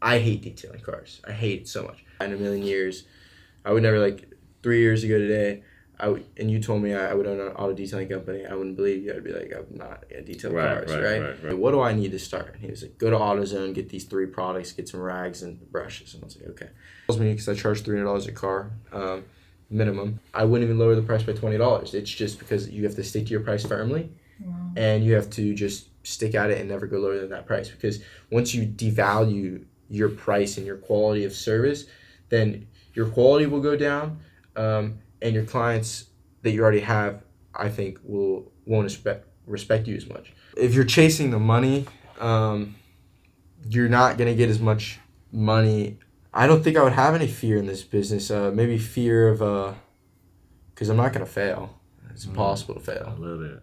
I hate detailing cars. I hate it so much. In a million years, I would never, like, 3 years ago today, and you told me I would own an auto detailing company, I wouldn't believe you. I'd be like, I'm not going to detail cars, right? What do I need to start? And he was like, go to AutoZone, get these 3 products, get some rags and brushes. And I was like, okay. He tells me, because I charge $300 a car, minimum. I wouldn't even lower the price by $20. It's just because you have to stick to your price firmly, and you have to just stick at it and never go lower than that price. Because once you devalue your price and your quality of service, then your quality will go down, and your clients that you already have, I think, won't respect you as much. If you're chasing the money, you're not gonna get as much money. I don't think I would have any fear in this business. Maybe fear of, because I'm not gonna fail. It's impossible to fail. I love it.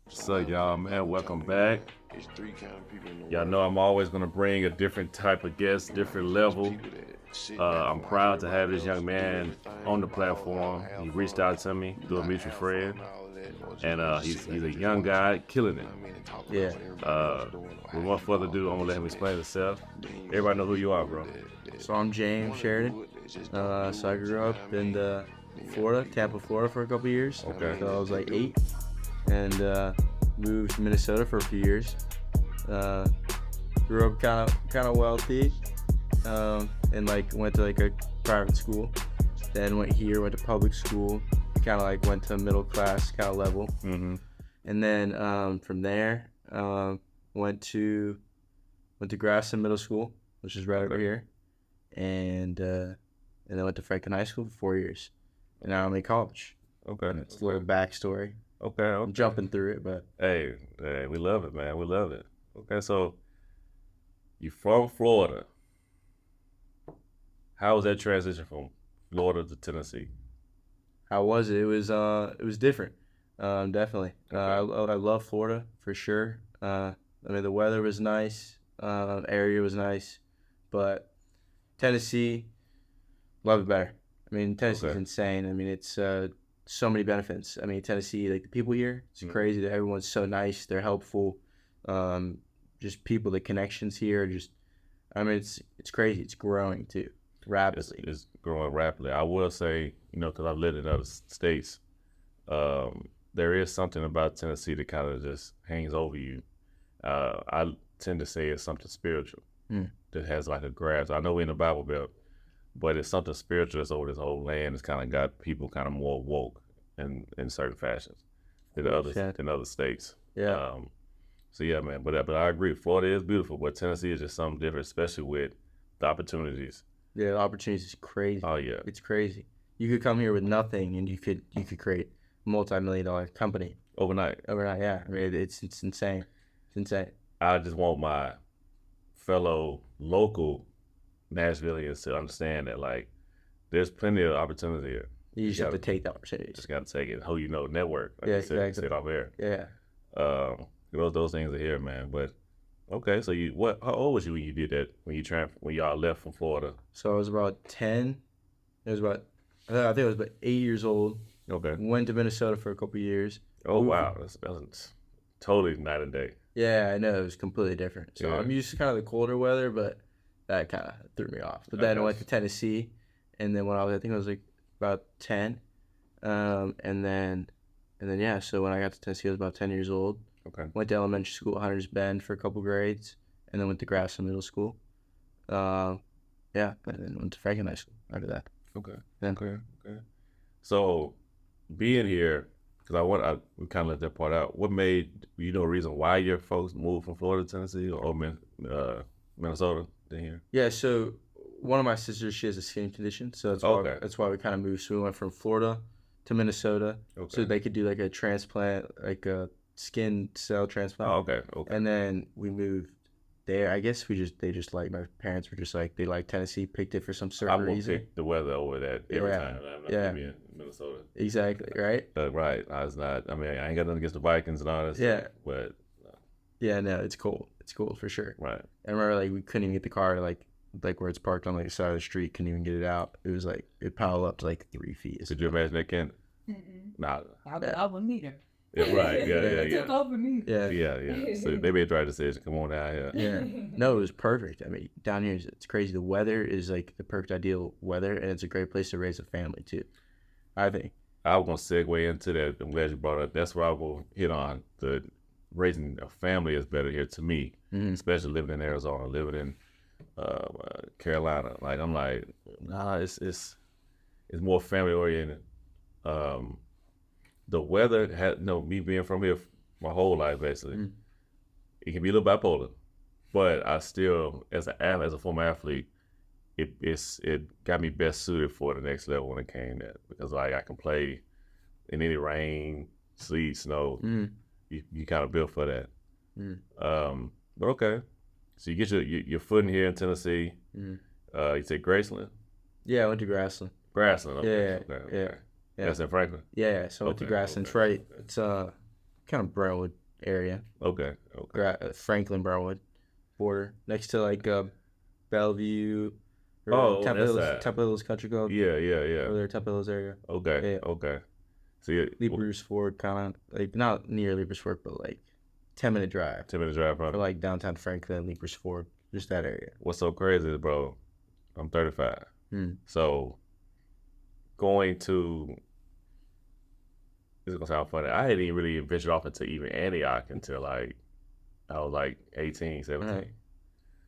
So y'all, man, welcome back. Y'all know I'm always gonna bring a different type of guest, different level. I'm proud to have this young man on the platform. He reached out to me through a mutual friend, and he's a young guy killing it. Yeah. Without further ado, I'm gonna let him explain himself. Everybody know who you are, bro. So I'm James Sheridan. So I grew up in Florida, Tampa, Florida for a couple years. Okay. So I was like 8, and moved to Minnesota for a few years. Grew up kind of wealthy, and like went to like a private school. Then went to public school. Kind of like went to middle class kind of level. Mm-hmm. And then from there, went to Grafton Middle School, which is right over here, and then went to Franklin High School for 4 years, and now I'm in college. Okay. And it's a little backstory. Okay. I'm jumping through it, but Hey, we love it, man. We love it. Okay, so you from Florida. How was that transition from Florida to Tennessee? how was it? It was different, definitely. I love Florida for sure. I mean, the weather was nice, area was nice, but Tennessee, love it better. I mean, Tennessee's insane. I mean, it's so many benefits. I mean, Tennessee, like the people here, it's crazy. Everyone's so nice. They're helpful. Just people, the connections here are just, I mean, it's crazy. It's growing too, rapidly. It's growing rapidly. I will say, because I've lived in other states, there is something about Tennessee that kind of just hangs over you. I tend to say it's something spiritual that has like a grasp. I know we're in the Bible Belt, but it's something spiritual that's over this whole land. It's kind of got people kind of more woke in certain fashions than other states. Yeah. So yeah, man. But I agree. Florida is beautiful, but Tennessee is just something different, especially with the opportunities. Yeah, the opportunities is crazy. Oh yeah, it's crazy. You could come here with nothing, and you could create a multi-million-dollar company overnight. Yeah. I mean, it's insane. It's insane. I just want my fellow local Nashvilleians to understand that, like, there's plenty of opportunity here. You just have to take the opportunities. Just got to take it. Who network. Like yeah, you said, exactly. Sit off air. Yeah. Those things are here, man. But okay, so how old was you when you did that? When y'all left from Florida? So I was about 10. I think I was about 8 years old. Okay. Went to Minnesota for a couple years. Oh wow, that's totally night and day. Yeah, I know, it was completely different. So I'm used to kind of the colder weather, but that kind of threw me off. But then I went to Tennessee, and then when I think I was like about 10, and then yeah. So when I got to Tennessee, I was about 10 years old. Okay. Went to elementary school, Hunters Bend for a couple grades, and then went to Grafton Middle School. And then went to Franklin High School after that. Okay. Then, okay. So being here, because we kind of let that part out. What made a reason why your folks moved from Florida to Tennessee or Minnesota to here? Yeah, so one of my sisters, she has a skin condition, so that's why we kind of moved. So we went from Florida to Minnesota, so they could do like a transplant, like a skin cell transplant. Oh, okay. And then we moved there. I guess they just like, my parents were just like, they like Tennessee, picked it for some certain reason. I will pick the weather over that every time. I'm not gonna be in Minnesota. Exactly, right? Right. I was not. I mean, I ain't got nothing against the Vikings and all that stuff, but yeah, no, it's cool. It's cool for sure. Right. I remember like we couldn't even get the car like where it's parked on like the side of the street. Couldn't even get it out. It was like it piled up to like 3 feet. Could you imagine that, Ken? Mm-mm. Nah. I wouldn't either. Yeah, right. Yeah. Took over me. Yeah. So they made the right decision. Come on down here. Yeah. No, it was perfect. I mean, down here, it's crazy. The weather is like the perfect ideal weather, and it's a great place to raise a family, too, I think. I was going to segue into that. I'm glad you brought it up. That's where I will hit on. The raising a family is better here to me, especially living in Arizona, living in Carolina. Like, I'm like, nah, it's more family oriented. The weather had me being from here my whole life basically. It can be a little bipolar, but I still, as a former athlete, it got me best suited for the next level when it came to that, because like I can play in any rain, sleet, snow. You kind of built for that. But okay, so you get your footing here in Tennessee. You say Graceland? Yeah, I went to Graceland. Graceland, okay. Yeah. That's in Franklin? Yeah, so I went to Graceland. It's right, it's kind of Brentwood area. Okay. Franklin, Brentwood border, next to like Bellevue. Temple Hills Country Club. Yeah. Over there, Temple Hills area. Okay. So Leapers Ford, kind of like not near Leapers Ford, but like 10-minute drive. 10-minute drive, for like downtown Franklin, Leapers Ford, just that area. What's so crazy is, bro, I'm 35. So going to, this is gonna sound funny, I hadn't even really ventured off into even Antioch until like I was like 18, 17. Right.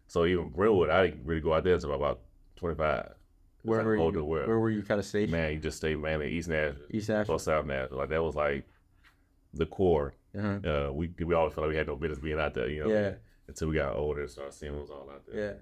So even Brentwood, I didn't really go out there until about 25. Where were you kind of stationed? Man, you just stayed mainly East Nashville. Or South Nashville. Like that was like the core. We always felt like we had no business being out there, until we got older and started seeing what was all out there. Yeah.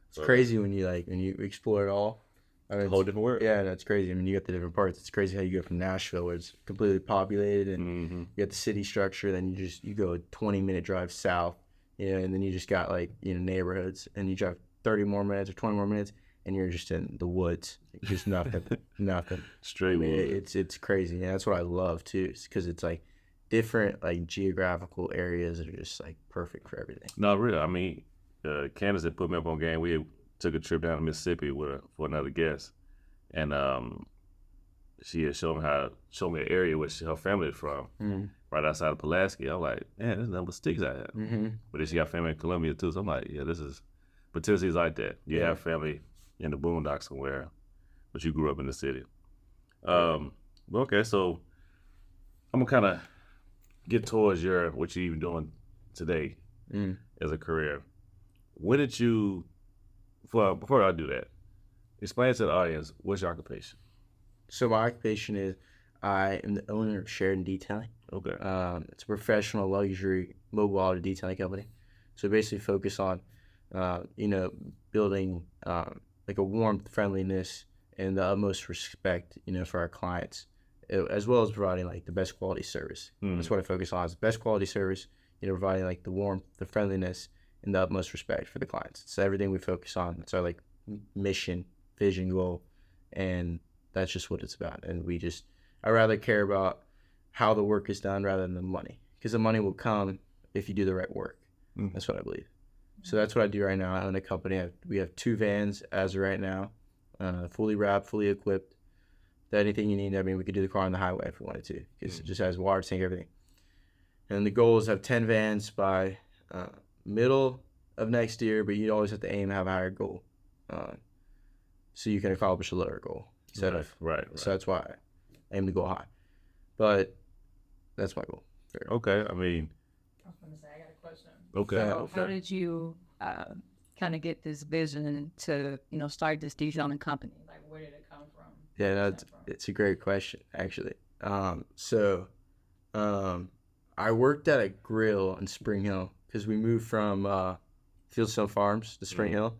It's crazy when you explore it all. I mean, a whole different world. Yeah, that's crazy. I mean, you got the different parts. It's crazy how you go from Nashville, where it's completely populated, and you got the city structure. Then you go a 20-minute drive south, and then you just got neighborhoods, and you drive 30 more minutes or 20 more minutes, and you're just in the woods, just nothing. Straight woods. It's crazy. Yeah, that's what I love too, because it's like different geographical areas that are just like perfect for everything. No, really. I mean, Candace had put me up on game. We took a trip down to Mississippi for another guest, and she had shown me an area where her family is from, right outside of Pulaski. I'm like, man, there's nothing but sticks out here. But then she got family in Columbia too, so I'm like, yeah, but Tennessee's like that. You have family in the boondocks somewhere, but you grew up in the city. Okay, so I'm gonna kind of get towards what you're even doing today as a career. When did you? Before I do that, explain to the audience, what's your occupation? So my occupation is, I am the owner of Sheridan Detailing. Okay. It's a professional luxury mobile auto detailing company. So basically focus on, building like a warmth, friendliness, and the utmost respect, for our clients, as well as providing like the best quality service. That's what I focus on, is the best quality service, providing like the warmth, the friendliness, and the utmost respect for the clients. It's everything we focus on. It's our mission, vision, goal, and that's just what it's about. And I rather care about how the work is done rather than the money, because the money will come if you do the right work. That's what I believe. So that's what I do right now. I own a company. We have 2 vans as of right now, fully wrapped, fully equipped. Anything you need, I mean, we could do the car on the highway if we wanted to, because it just has water tank, everything. And the goal is to have 10 vans by middle of next year, but you always have to aim to have a higher goal, so you can accomplish a lower goal instead of right. So that's why I aim to go high, but that's my goal. Okay, I mean, I was gonna say, I got a question. Okay. How did you kind of get this vision to start this detailing company? Like, where did it come from? Yeah, it's a great question, actually. I worked at a grill in Spring Hill, because we moved from Fieldstone Farms to Spring Hill,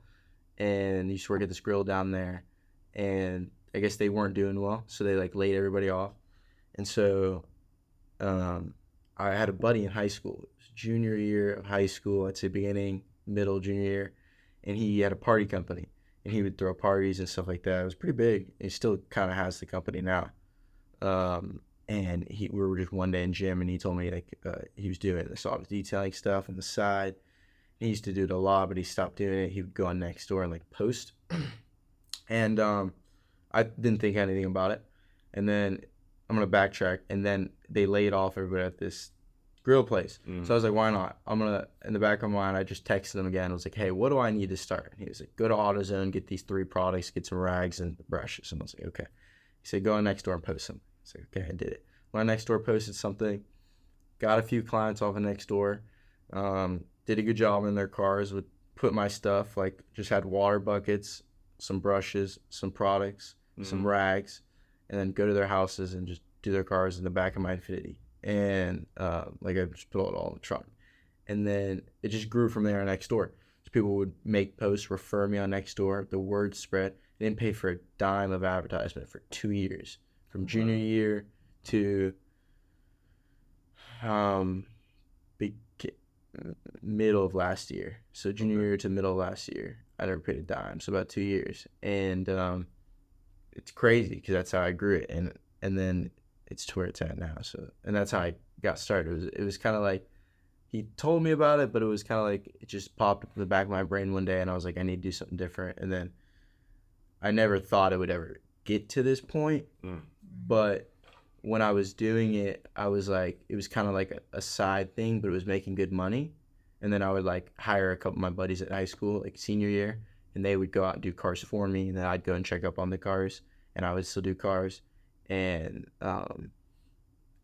and used to work at this grill down there, and I guess they weren't doing well, so they laid everybody off. And so I had a buddy in high school. It was junior year of high school, I'd say beginning, middle, junior year, and he had a party company, and he would throw parties and stuff like that. It was pretty big. He still kind of has the company now. And we were just one day in gym, and he told me he was doing this all the detailing stuff on the side. He used to do it a lot, but he stopped doing it. He would go on Nextdoor and post. And I didn't think anything about it. And then I'm gonna backtrack, and then they laid off everybody at this grill place. So I was like, why not? I'm gonna, in the back of my mind, I just texted him again. I was like, hey, what do I need to start? And he was like, go to AutoZone, get these 3 products, get some rags and brushes. And I was like, okay. He said, go on Nextdoor and post something. I was like, okay, I did it. Went on Nextdoor, posted something, got a few clients off of Nextdoor, did a good job in their cars, would put my stuff, like just had water buckets, some brushes, some products, some rags, and then go to their houses and just do their cars in the back of my Infiniti. And like I just put it all in the trunk. And then it just grew from there on Nextdoor. So people would make posts, refer me on Nextdoor. The word spread. I didn't pay for a dime of advertisement for 2 years, from junior year to middle of last year. So junior year to middle of last year, I never paid a dime. So about 2 years. And it's crazy because that's how I grew it. And then it's to where it's at now. So, and that's how I got started. It was kind of like, he told me about it, but it was kind of like, it just popped up in the back of my brain one day, and I was like, I need to do something different. And then I never thought it would ever get to this point. But when I was doing it, I was like, it was kind of like a side thing, but it was making good money. And then I would like hire a couple of my buddies at high school, like senior year, and they would go out and do cars for me. And then I'd go and check up on the cars, and I would still do cars. And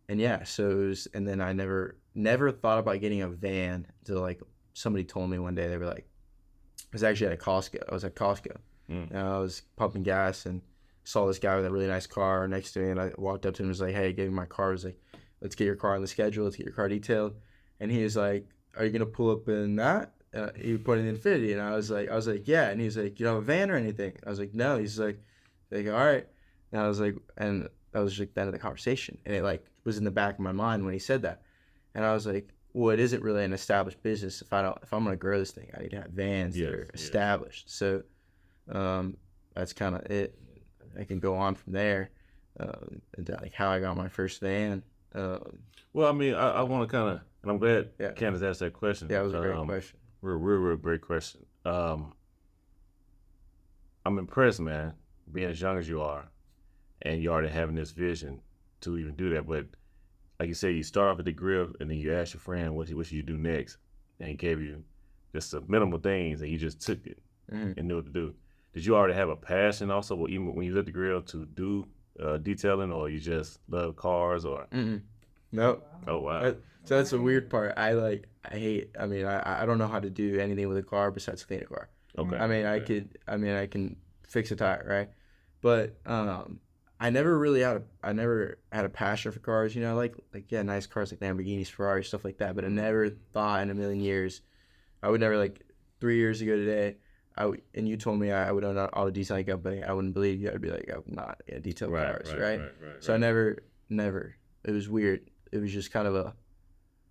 yeah, so it was, and then I never thought about getting a van until like somebody told me one day. They were like, I was actually at Costco. I was at Costco, and I was pumping gas and saw this guy with a really nice car next to me, and I walked up to him and was like, hey, gave him my car. I was like, let's get your car on the schedule. Let's get your car detailed. And he was like, are you gonna pull up in that? He put in the Infiniti, and I was like, yeah. And he's like, you don't have a van or anything? I was like, no. He's like, all right. And I was like, and that was like the end of the conversation. And it like was in the back of my mind when he said that. And I was like, well, it isn't really an established business. If I'm gonna grow this thing, I need to have vans that are established. So that's kind of it. I can go on from there into like how I got my first van. Well, I mean, I want to kind of, and I'm glad Candace asked that question. Yeah, it was a great question. Real great question. I'm impressed, man, being as young as you are, and you already having this vision to even do that. But like you said, you start off at the grill, and then you ask your friend what should you do next, and he gave you just the minimal things, and you just took it and knew what to do. Did you already have a passion also, even when you was at the grill, to do detailing, or you just love cars, or? Nope. Oh wow. So that's the weird part. I don't know how to do anything with a car besides clean a car. Okay. I can fix a tire, right? But I never had a passion for cars, like nice cars like Lamborghinis, Ferraris, stuff like that. But I never thought in a million years, I would never, like 3 years ago today, and you told me I would own an auto detailing company, I wouldn't believe you. I'd be like, I'm not gonna detail cars, right? So I never. It was weird. It was just kind of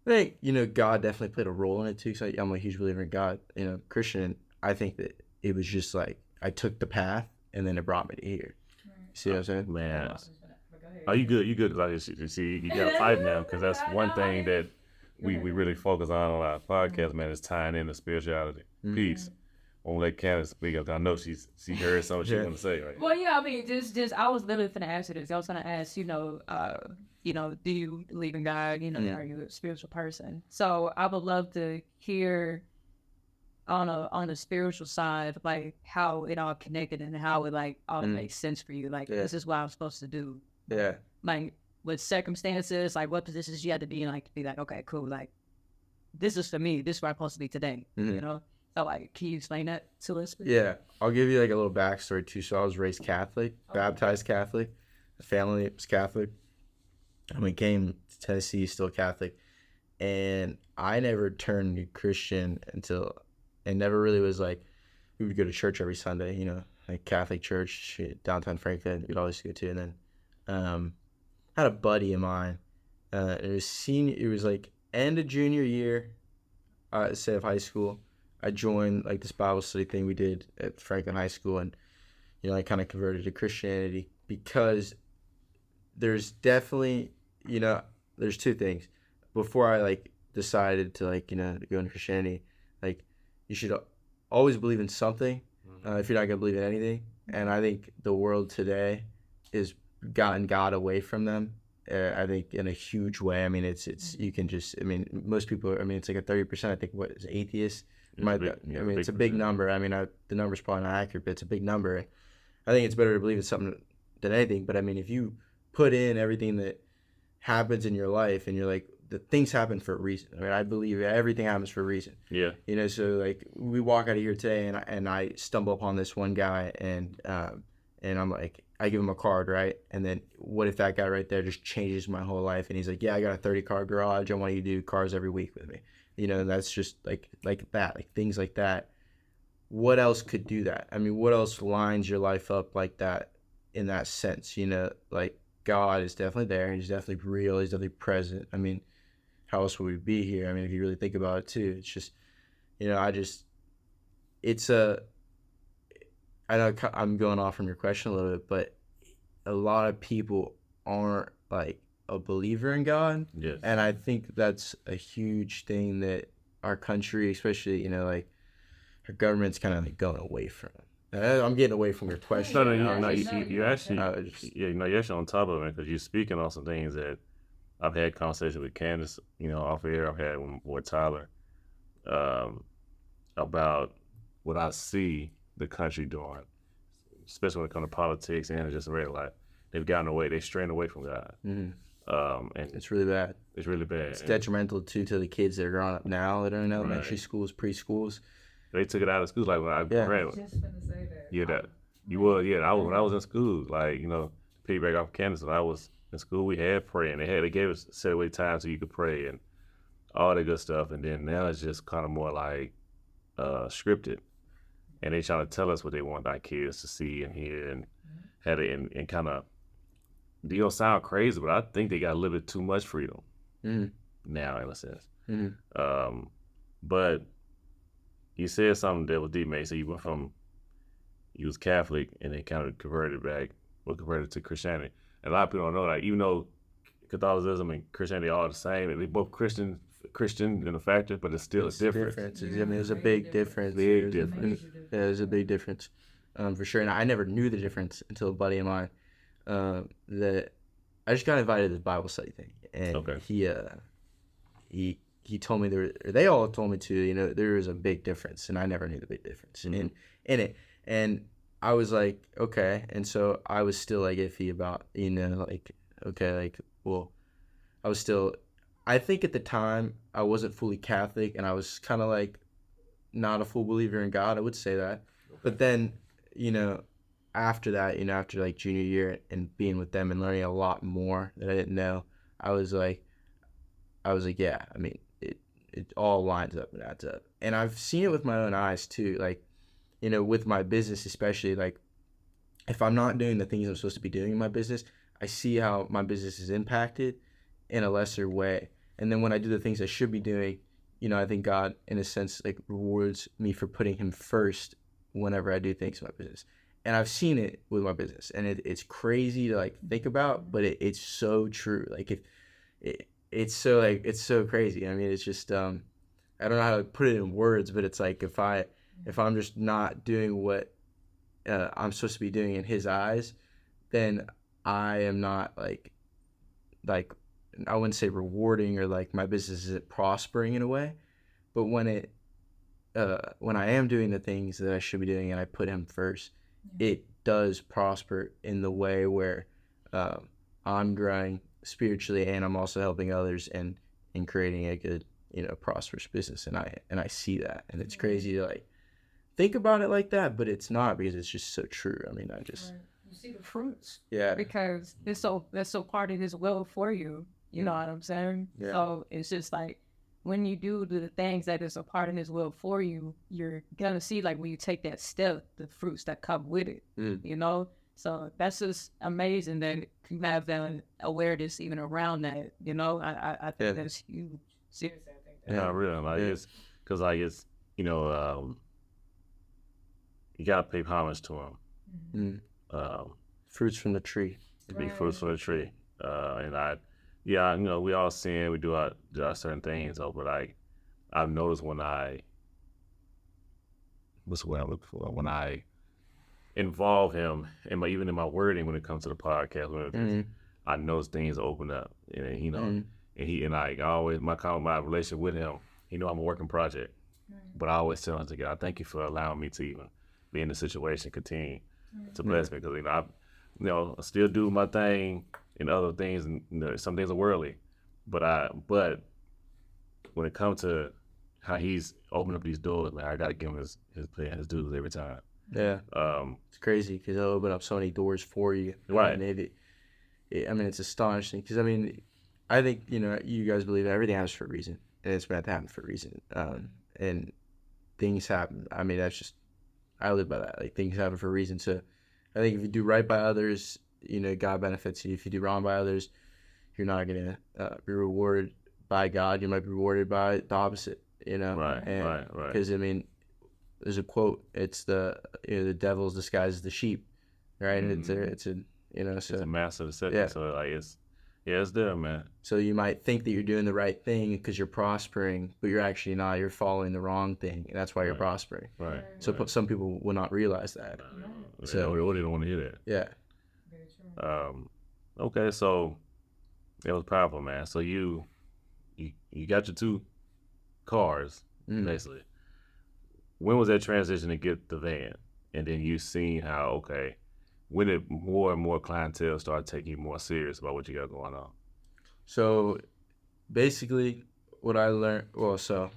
I think, God definitely played a role in it too. So I'm a huge believer in God, Christian. I think that it was just like I took the path, and then it brought me to here. See what I'm saying? Man, are you good? You good? Because I see you got to fight now, because that's one thing that we really focus on our podcast, man, is tying in the spirituality. Peace. Won't let Candace speak up. I know she heard something she want to say, right? Well, yeah, I mean, just I was literally finna ask you this. I was gonna ask, do you believe in God? Are you a spiritual person? So I would love to hear on the spiritual side, like how it all connected and how it like all makes sense for you. Like this is what I'm supposed to do. Yeah. Like with circumstances, like what positions you had to be in, like to be like, okay, cool, like this is for me. This is where I'm supposed to be today. So, like, can you explain that to us? Yeah, I'll give you, like, a little backstory, too. So I was raised Catholic, baptized Catholic. The family was Catholic. And we came to Tennessee, still Catholic. And I never turned Christian and never really was, like, we would go to church every Sunday, like Catholic church, downtown Franklin, we'd always go to. And then had a buddy of mine. It was, like, end of junior year, instead of high school. I joined like this Bible study thing we did at Franklin High School, and I kind of converted to Christianity because there's definitely there's two things. Before I like decided to to go into Christianity, like you should always believe in something if you're not gonna believe in anything. And I think the world today is gotten God away from them, I think in a huge way. I mean, it's you can just. I mean, most people. I mean, it's like a 30%. I think what is atheists. It's a big number. I mean, the number's probably not accurate, but it's a big number. I think it's better to believe in something than anything. But I mean, if you put in everything that happens in your life, and you're like, the things happen for a reason. I mean, I believe everything happens for a reason. Yeah. You know, so like we walk out of here today, and I stumble upon this one guy, and I'm like, I give him a card, right? And then what if that guy right there just changes my whole life? And he's like, yeah, I got a 30-car garage. I want you to do cars every week with me. You know, that's just like that, like things like that. What else could do that? I mean, what else lines your life up like that in that sense? You know, like God is definitely there. He's definitely real. He's definitely present. I mean, how else would we be here? I mean, if you really think about it too, it's just, you know, I know I'm going off from your question a little bit, but a lot of people aren't like a believer in God. Yes. And I think that's a huge thing that our country, especially, you know, like our government's kind of like going away from. I'm getting away from your question. You're actually on top of it, because you're speaking on some things that I've had conversations with Candace, you know, off air. I've had with my boy Tyler about what I see the country doing, especially when it comes to politics and just regular life. They've gotten away. They strayed away from God. Mm-hmm. And it's really bad. It's really bad. It's detrimental too to the kids that are growing up now that are in elementary schools, preschools. They took it out of schools. Like when I read, Just gonna say that. yeah, that you would, yeah. When I was in school, like, you know, piggyback off Candace, when I was in school, we had prayer, and they gave us set away time so you could pray and all that good stuff. And then now it's just kind of more like scripted, and they trying to tell us what they want our kids to see and hear, and had it and kind of. They don't sound crazy, but I think they got a little bit too much freedom now, in a sense. But you said something that was deep, man. So you went from, you was Catholic and then kind of converted to Christianity. And a lot of people don't know that, even though Catholicism and Christianity are all the same, and they both Christian in a factor, but it's still a difference. I mean, there's a big difference. Yeah, there's a big difference, for sure. And I never knew the difference until a buddy of mine, that I just got invited to this Bible study thing, and he told me they all told me too, you know, there is a big difference, and I never knew the big difference in it, and I was like, okay, and so I was still like iffy about, you know, like, okay, like, well, I think at the time I wasn't fully Catholic, and I was kind of like not a full believer in God, I would say that, but then, you know, after that, you know, after like junior year and being with them and learning a lot more that I didn't know, I was like, yeah, I mean, it all lines up and adds up. And I've seen it with my own eyes too. Like, you know, with my business, especially, like if I'm not doing the things I'm supposed to be doing in my business, I see how my business is impacted in a lesser way. And then when I do the things I should be doing, you know, I think God, in a sense, like rewards me for putting him first whenever I do things in my business. And I've seen it with my business, and it's crazy to like think about, but it's so true. Like it's so crazy. I mean, it's just I don't know how to put it in words, but it's like if I'm just not doing what I'm supposed to be doing in his eyes, then I am not like I wouldn't say rewarding, or like my business isn't prospering in a way. But when I am doing the things that I should be doing and I put him first, it does prosper in the way where I'm growing spiritually, and I'm also helping others and creating a good, you know, prosperous business. And I see that, and it's crazy to like think about it like that, but it's not, because it's just so true. I mean, you see the fruits, because that's so part of his will for you. You know what I'm saying? Yeah. So it's just like, when you do the things that is a part of his will for you, you're gonna see, like, when you take that step, the fruits that come with it, you know? So that's just amazing that you have that awareness even around that, you know? I think that's huge. Seriously, I think that. Yeah, really. Like, it's, because, like, it's, you know, you gotta pay homage to him. Fruits from the tree. Be fruits from the tree. You know, we all sin, we do our certain things, though, but I've noticed when what's the word I'm looking for? When I involve him even in my wording when it comes to the podcast, I know things open up, and and I always my relationship with him. He know I'm a working project, but I always tell him to I thank you for allowing me to even be in the situation, continue to bless me, because I still do my thing and other things, and some things are worldly, but when it comes to how he's opened up these doors, man, I gotta give him his dues every time. Yeah. It's crazy because it'll open up so many doors for you. Right. And it's astonishing because, I think, you guys believe that everything happens for a reason, and it's meant to happen for a reason. And things happen. That's just, I live by that. Like, things happen for a reason. So I think if you do right by others, God benefits you. If you do wrong by others, you're not going to be rewarded by God. You might be rewarded by the opposite, Right. Because, there's a quote. It's the devil's disguised as the sheep, right? Mm-hmm. It's a master deception. Yeah. So it's there, man. So you might think that you're doing the right thing because you're prospering, but you're actually not. You're following the wrong thing, and that's why you're prospering. Right. So some people will not realize that. So they don't want to hear that. Yeah. Very true. Okay, so it was powerful, man. So you got your 2 cars, basically. When was that transition to get the van? And then you seen how, when did more and more clientele start taking you more serious about what you got going on? So basically what I learned, so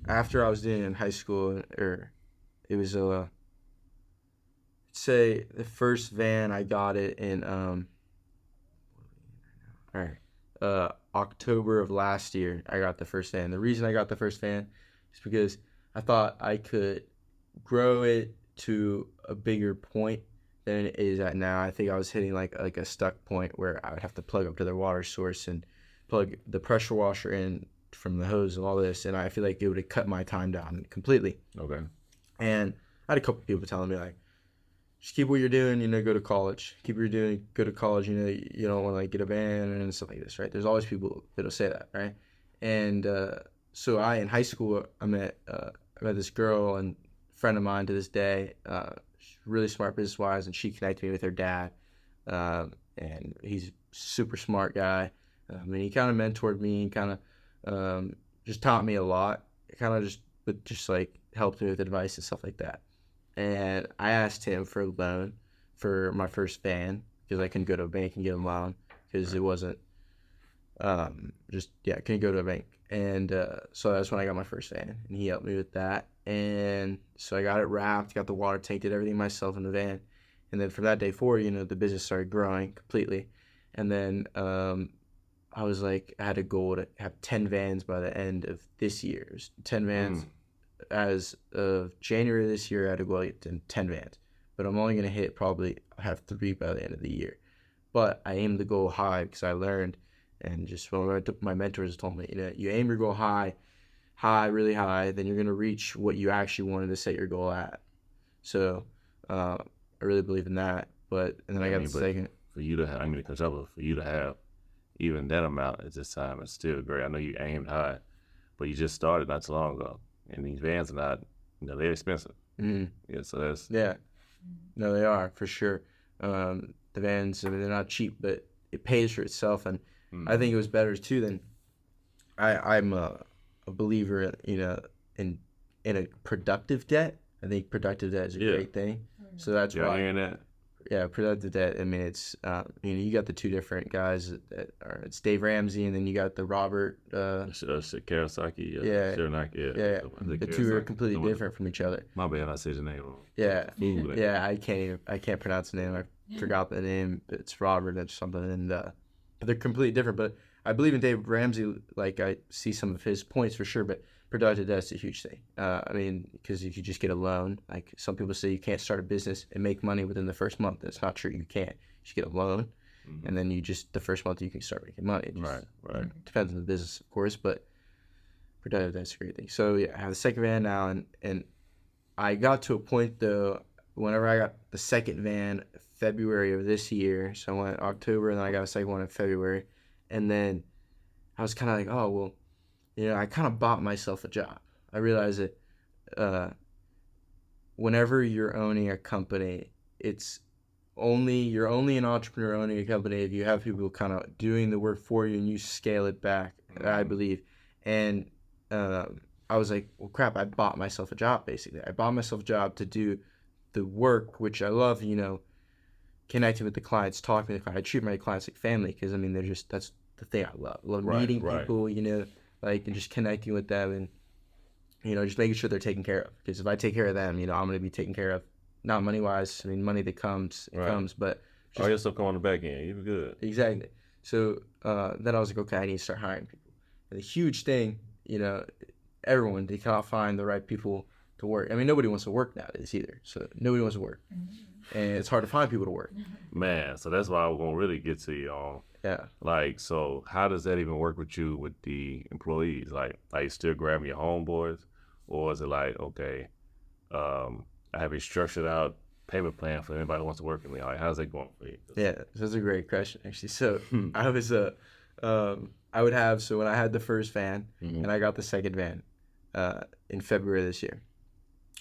after I was doing it in high school, it was say the first van I got it in October of last year. I got the first van. The reason I got the first van is because I thought I could grow it to a bigger point than it is at now. I think I was hitting like a stuck point where I would have to plug up to the water source and plug the pressure washer in from the hose and all this, and I feel like it would have cut my time down completely. Okay. And I had a couple people telling me, like, just keep what you're doing, go to college. Keep what you're doing, go to college, you don't want to, like, get a van and stuff like this, right? There's always people that'll say that, right? And so in high school, I met this girl, and a friend of mine to this day, she's really smart business-wise, and she connected me with her dad. And he's a super smart guy. He kind of mentored me, kind of just taught me a lot. Kind of just like helped me with advice and stuff like that. And I asked him for a loan for my first van because I couldn't go to a bank and get a loan because it wasn't I couldn't go to a bank. And so that's when I got my first van, and he helped me with that. And so I got it wrapped, got the water tank, did everything myself in the van. And then from that day forward, the business started growing completely. And then I was like, I had a goal to have 10 vans by the end of this year. It was 10 vans. As of January this year, I had a goal to get 10 vans. But I'm only going to probably have 3 by the end of the year. But I aimed the goal high because I learned, and just my mentors told me, you aim your goal high, really high, then you're going to reach what you actually wanted to set your goal at. So I really believe in that. And then I got the second. For you to have even that amount at this time, it's still great. I know you aimed high, but you just started not too long ago. And these vans are not, they're expensive. Mm-hmm. Yeah, so that's... Yeah. No, they are, for sure. The vans, they're not cheap, but it pays for itself. And I think it was better, too, than... I'm a believer, in a productive debt. I think productive debt is a great thing. So that's why... hearing that? Yeah, productive debt. It's you got the 2 different guys that are, it's Dave Ramsey, and then you got the Robert Kiyosaki. Sharonaki. Yeah. The 2 are completely different from each other. My bad, I said your name wrong. Yeah, I can't pronounce the name. I forgot the name. It's Robert or something, and they're completely different. But I believe in Dave Ramsey. Like, I see some of his points for sure, but productive debt is a huge thing. Because if you just get a loan, like some people say, you can't start a business and make money within the first month. That's not true. You can't. You just get a loan, and then the first month you can start making money. Right. Depends on the business, of course, but productive debt's a great thing. So yeah, I have the second van now, and I got to a point though, whenever I got the second van, February of this year. So I went October, and then I got a second one in February, and then I was kind of like, oh well. I kind of bought myself a job. I realized that whenever you're owning a company, it's you're only an entrepreneur owning a company if you have people kind of doing the work for you and you scale it back. I believe, and I was like, well, crap! I bought myself a job. Basically, I bought myself a job to do the work, which I love. Connecting with the clients, talking to the clients. I treat my clients like family because I mean that's the thing I love. I love meeting people, and just connecting with them and just making sure they're taken care of. Because if I take care of them, I'm going to be taken care of, not money wise. I mean, money that comes but all your stuff come on the back end. You're good. Exactly. So then I was like, okay, I need to start hiring people. And the huge thing, everyone, they cannot find the right people to work. I mean, nobody wants to work nowadays either. So nobody wants to work. And it's hard to find people to work. Man, so that's why I'm going to really get to you on. Yeah. Like, so how does that even work with you with the employees? Like, are you still grabbing your homeboys? Or is it like, okay, I have a structured out payment plan for anybody who wants to work with me? Like, how's that going for you? Yeah, that's a great question, actually. So I was I would have, so when I had the first van and I got the second van in February this year.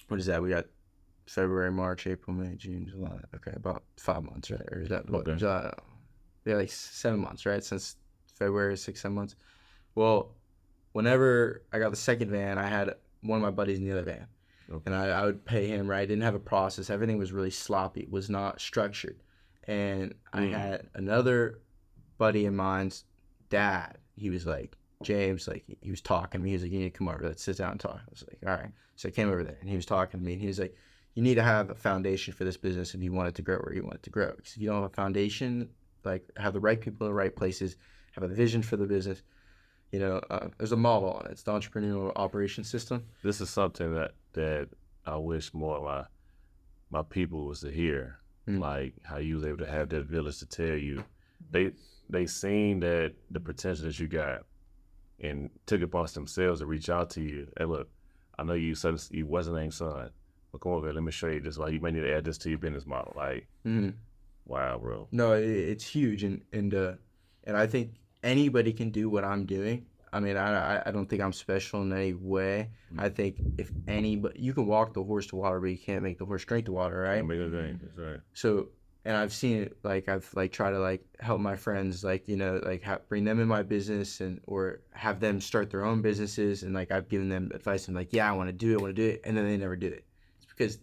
What is that? We got February, March, April, May, June, July. Okay, about 5 months, right? Or is that what? Okay. Yeah, like 7 months, right? Since February, 6-7 months. Well, whenever I got the second van, I had one of my buddies in the other van. Okay. And I would pay him, right? I didn't have a process. Everything was really sloppy. It was not structured. And I had another buddy of mine's dad. He was like, James, like, he was talking to me. He was like, you need to come over. Let's sit down and talk. I was like, all right. So I came over there, and he was talking to me. And he was like, you need to have a foundation for this business if you want it to grow where you want it to grow. Because if you don't have a foundation, like, have the right people in the right places, have a vision for the business, there's a model on it. It's the entrepreneurial operation system. This is something that I wish more of my people was to hear. Like how you was able to have that village to tell you. They seen that the potential that you got and took it upon themselves to reach out to you. Hey, look, I know you said you wasn't named son, but come over here, let me show you this. Why you may need to add this to your business model. Like, wow, bro. No, it's huge, and I think anybody can do what I'm doing. I mean, I don't think I'm special in any way. I think if anybody, you can walk the horse to water, but you can't make the horse drink the water, right? Make it drink. That's right. So, and I've seen it. Like I've tried to help my friends, bring them in my business or have them start their own businesses, and I've given them advice and yeah, I want to do it, and then they never do it. It's because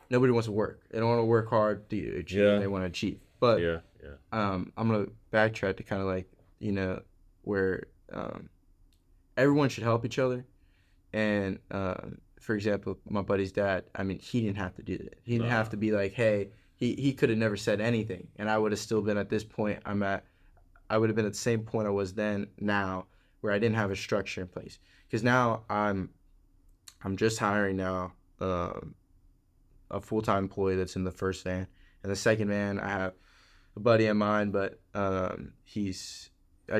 nobody wants to work. They don't want to work hard to achieve. Yeah. They want to achieve. But I'm gonna backtrack to kind of where everyone should help each other. And for example, my buddy's dad, I mean, he didn't have to do that. He didn't have to be like, hey, he could have never said anything, and I would have still been at this point I would have been at the same point I was then now, where I didn't have a structure in place. Because now I'm just hiring now a full-time employee that's in the first van. And the second van, I have a buddy of mine, but I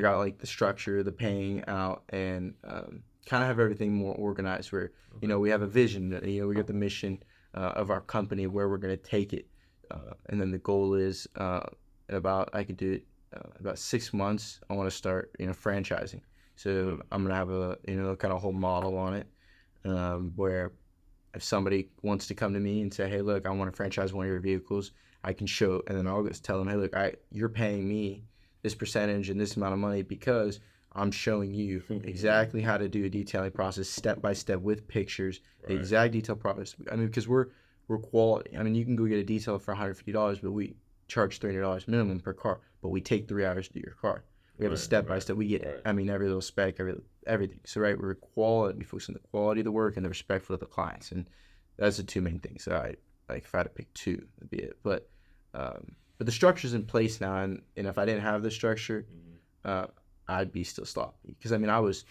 got the structure, the paying out, and kind of have everything more organized where, we have a vision, we got the mission of our company, where we're going to take it. And then the goal is I could do it about 6 months. I want to start, franchising. So I'm going to have a, kind of whole model on it where if somebody wants to come to me and say, hey, look, I want to franchise one of your vehicles, I can show, and then I'll just tell them, hey, look, you're paying me this percentage and this amount of money because I'm showing you exactly how to do a detailing process step by step with pictures, the exact detail process. I mean, because we're quality. I mean, you can go get a detail for $150, but we charge $300 minimum per car, but we take 3 hours to do your car. We have a step by step. We get, I mean, every little spec, everything. So, we're quality. We focus on the quality of the work and the respectful of the clients, and that's the two main things. So, if I had to pick two, that'd be it. But the structure's in place now, and if I didn't have the structure, I'd be still sloppy. Because I mean, I was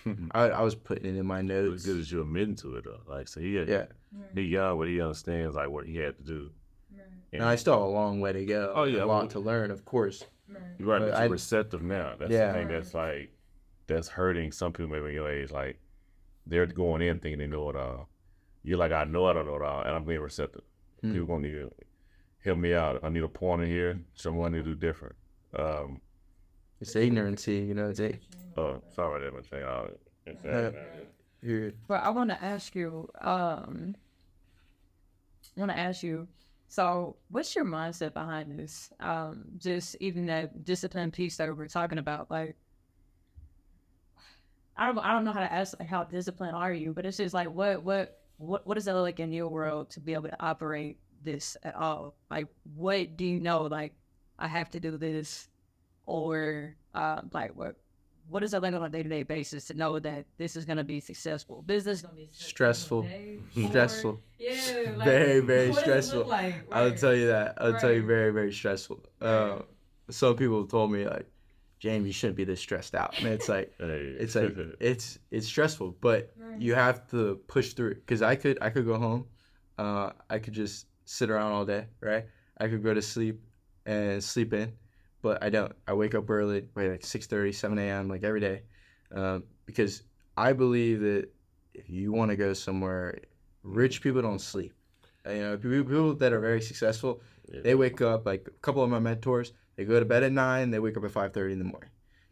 putting it in my notes. As good as you admitting to it though. So he young, but he understands what he had to do. Right. And I still have a long way to go. Oh yeah, a lot to learn, of course. Right, but you're receptive now. That's the thing that's hurting some people maybe your age. They're going in thinking they know it all. You're like, I know I don't know it all, and I'm being receptive. People gonna need to help me out. I need a pointer here. Show me what I need to do different. It's ignorancy, it's age. Oh, sorry about that, But I want to ask you, So what's your mindset behind this? Just even that discipline piece that we're talking about, like, I don't know how to ask, like, how disciplined are you, but it's just like, what is it like in your world to be able to operate this at all? Like, what do you know? Like, I have to do this, or like, what is it like on a day-to-day basis to know that this is going to be successful? Business gonna be Stressful. Stressful. Yeah, like, Very, very what does it look stressful. like? I'll tell you that. I'll tell you Right. very, very stressful. Right. Some people have told me like, James, you shouldn't be this stressed out. And it's like, Hey. it's stressful, but you have to push through it. Cause I could go home. I could just sit around all day, right? I could go to sleep and sleep in, but I don't. I wake up early, like 6:30, 7 a.m. like every day, because I believe that if you want to go somewhere, rich people don't sleep. You know, people that are very successful, they wake up. Like a couple of my mentors, they go to bed at 9, they wake up at 5:30 in the morning.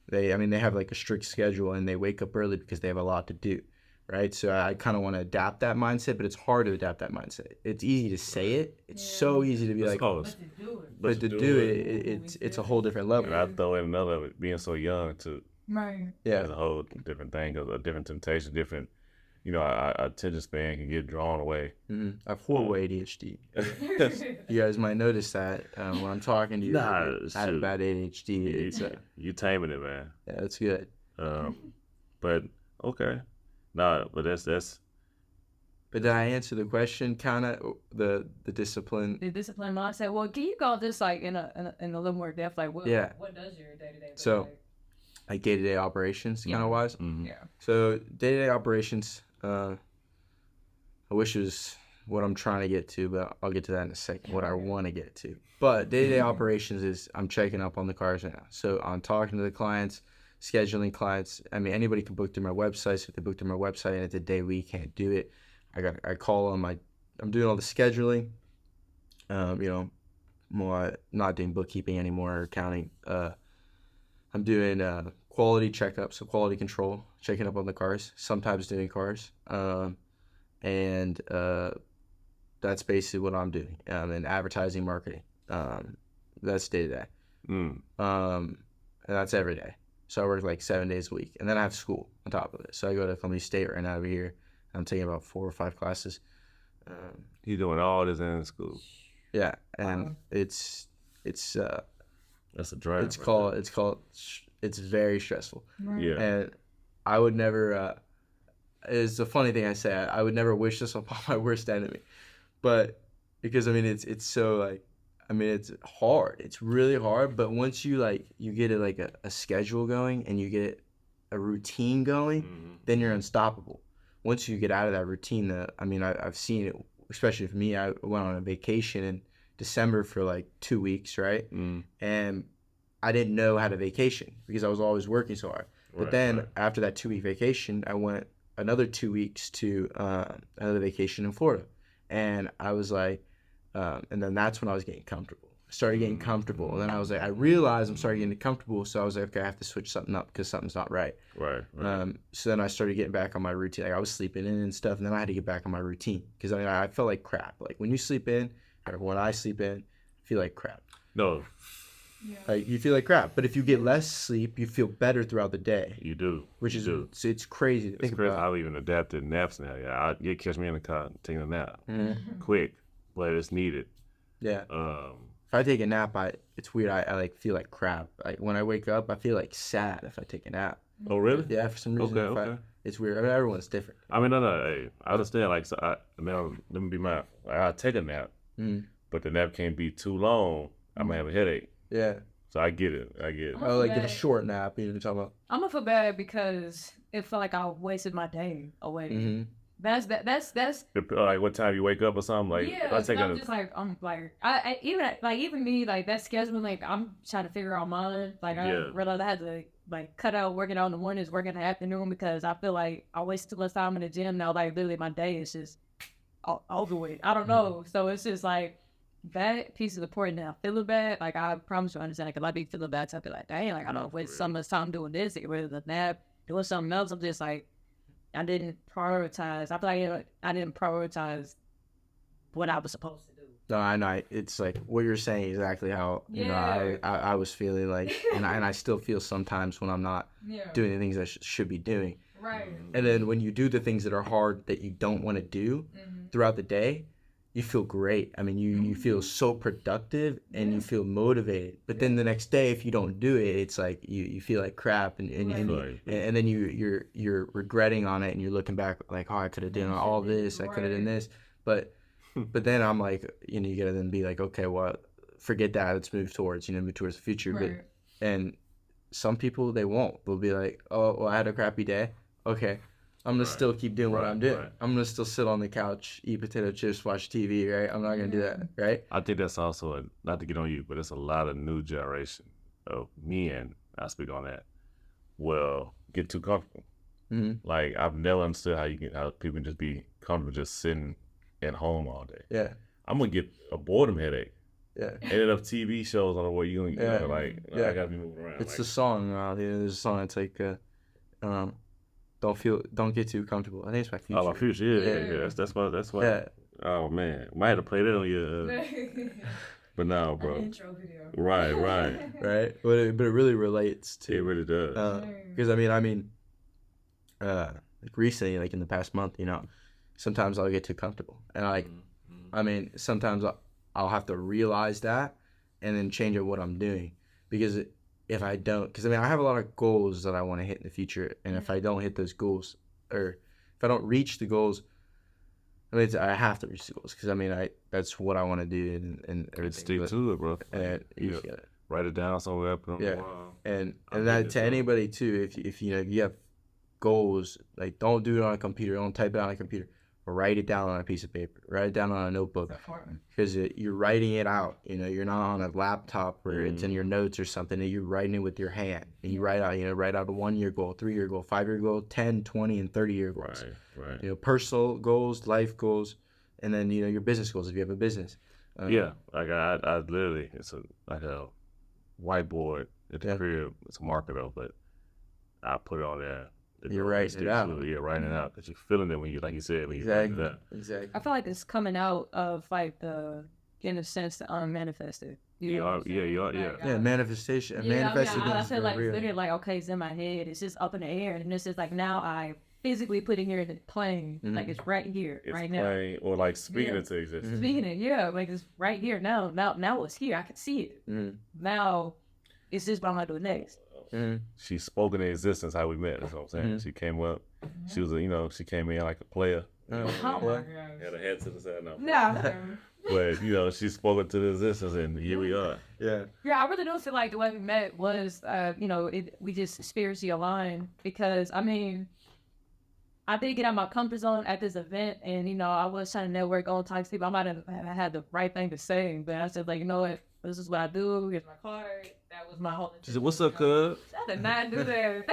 They have like a strict schedule, and they wake up early because they have a lot to do, right? So I kind of want to adapt that mindset, but it's hard to adapt that mindset. It's easy to say it. It's so easy to be like, but to do it, it's a whole different level. And I throw in another of it, being so young too. Right. Yeah. It's a whole different thing, a different temptation, different. You know, our attention span can get drawn away. Mm-hmm. I have horrible ADHD. You guys might notice that when I'm talking to you. Nah, I have bad ADHD. It's you taming it, man. yeah, it's good. But okay, nah, but that's. But did I answer the question? Kind of the discipline. The discipline mindset. Well, can you go just like in a little more depth? Like, what does your day to day? So, like day-to-day operations, kind of wise. Mm-hmm. Yeah. So day-to-day operations. I wish it was what I'm trying to get to, but I'll get to that in a second. What I want to get to. But day-to-day operations is I'm checking up on the cars now. So I'm talking to the clients, scheduling clients. I mean, anybody can book through my website. So if they book through my website and it's a day we can't do it, I call them. I'm doing all the scheduling. You know, more not doing bookkeeping anymore or accounting. I'm doing quality checkups, so quality control, checking up on the cars, sometimes doing cars. And that's basically what I'm doing. And advertising, marketing. That's day to day. And that's every day. So I work like 7 days a week. And then I have school on top of it. So I go to Columbia State right now over here. I'm taking about 4 or 5 classes. You're doing all this in school. Yeah, and it's that's a drive. It's very stressful. Right. Yeah. And I would never. It's a funny thing I say. I would never wish this upon my worst enemy, but because I mean it's so like, I mean it's hard. It's really hard. But once you get it like a schedule going and you get a routine going, then you're unstoppable. Once you get out of that routine, I've seen it, especially for me. I went on a vacation in December for like 2 weeks, right? And I didn't know how to vacation because I was always working so hard. But then after that 2-week vacation, I went another 2 weeks to another vacation in Florida. And I was like, and then that's when I was getting comfortable. I started getting comfortable. And then I was like, I realized I'm starting getting comfortable. So I was like, okay, I have to switch something up because something's not right. Right. So then I started getting back on my routine. Like I was sleeping in and stuff. And then I had to get back on my routine because I felt like crap. Like when you sleep in, or when I sleep in, I feel like crap. No. Yeah. Like you feel like crap, but if you get less sleep, you feel better throughout the day. You do. It's crazy to think about. I've even adapted naps now. Yeah, you catch me in the car taking a nap, quick, but it's needed. Yeah. If I take a nap, it's weird. I like feel like crap. Like when I wake up, I feel like sad if I take a nap. Oh really? Yeah, for some reason. Okay. It's weird. I mean, everyone's different. I mean, no. Hey, I understand. Like, so let me be my. I take a nap, but the nap can't be too long. I'm gonna have a headache. Yeah. So I get it. Oh, like get a short nap. You know what I'm talking about? I'm gonna feel bad because it felt like I wasted my day away. Mm-hmm. That's like what time you wake up or something. Like yeah. if I take I'm just like I even me like that schedule. Like I'm trying to figure out mine. Like I realized I had to like cut out working out in the mornings, working in the afternoon because I feel like I waste too much time in the gym now. Like literally my day is just over with. I don't know. So it's just like that piece is important now. Feeling bad, like I promise you understand. Like if I be feeling bad, so I be like, dang, like I don't waste so much time doing this, get rid of the nap, doing something else. I'm just like, I didn't prioritize. I feel like I didn't prioritize what I was supposed to do. No, I know. It's like what you're saying exactly how I was feeling like, and I still feel sometimes when I'm not doing the things I should be doing. Right. And then when you do the things that are hard that you don't want to do throughout the day, you feel great. I mean, you feel so productive and you feel motivated. But then the next day, if you don't do it, it's like you feel like crap, and then you're regretting on it, and you're looking back like, oh, I could have done all this, I could have done this, but then I'm like, you gotta then be like, okay, well, forget that, let's move towards the future. Right. And some people, they won't. They'll be like, oh, well, I had a crappy day. Okay, I'm gonna still keep doing what I'm doing. I'm gonna still sit on the couch, eat potato chips, watch TV, right? I'm not gonna do that, right? I think that's also, not to get on you, but it's a lot of new generation of men, I speak on that, will get too comfortable. Mm-hmm. Like, I've never understood how people can just be comfortable just sitting at home all day. Yeah. I'm gonna get a boredom headache. Yeah. And enough TV shows on the way you gonna I gotta be moving around. It's the song. There's a song that's like, don't get too comfortable. I think it's by Future. Oh, my Future, yeah. That's why. Yeah. Oh man, might have to play that on your. But no, bro. An intro video. Right. Right. But it really relates to. It really does. Because I mean, like recently, like in the past month, sometimes I'll get too comfortable, and I mean, sometimes I'll have to realize that, and then change up what I'm doing, because if I don't, because I mean, I have a lot of goals that I want to hit in the future, and if I don't hit those goals, or if I don't reach the goals, I mean, I have to reach the goals, because I mean, that's what I want to do, and everything. Stick to it, bro. And write it down somewhere. Put it on the wall. And that to anybody too, if you have goals, like, don't do it on a computer, don't type it on a computer, or write it down on a piece of paper, write it down on a notebook, because you're writing it out. You're not on a laptop where it's in your notes or something, and you're writing it with your hand, and you write out a 1-year goal, 3-year goal, 5-year goal, 10, 20, and 30-year goals. Right. Personal goals, life goals, and then your business goals if you have a business. Like I literally, it's like a whiteboard at the crib. It's a marker though, but I put it on there. You're writing it out. Yeah, writing it out, because you're feeling it when you, like you said, when exactly. Exactly. I feel like it's coming out of like in a sense, the unmanifested. You are. Manifestation. I feel like it's literally like, okay, it's in my head. It's just up in the air, and it's just like, now I physically put it here in the plane. Like, it's right here, right now. Or like speaking into existence. Speaking it, like, it's right here now. Now it's here. I can see it. Now it's just what I'm gonna do next. She spoke into existence how we met. That's what I'm saying. She came up. She was she came in like a player. Oh my God. Had her head to the side. No. But she spoke into the existence, and here we are. Yeah, I really don't feel like the way we met was we just spiritually aligned, because I mean, I did get out of my comfort zone at this event, and I was trying to network all types of people. I might have had the right thing to say, but I said, like, what, this is what I do. Here's my card. That was my whole. She said, "What's up, cuz?" I did not do that.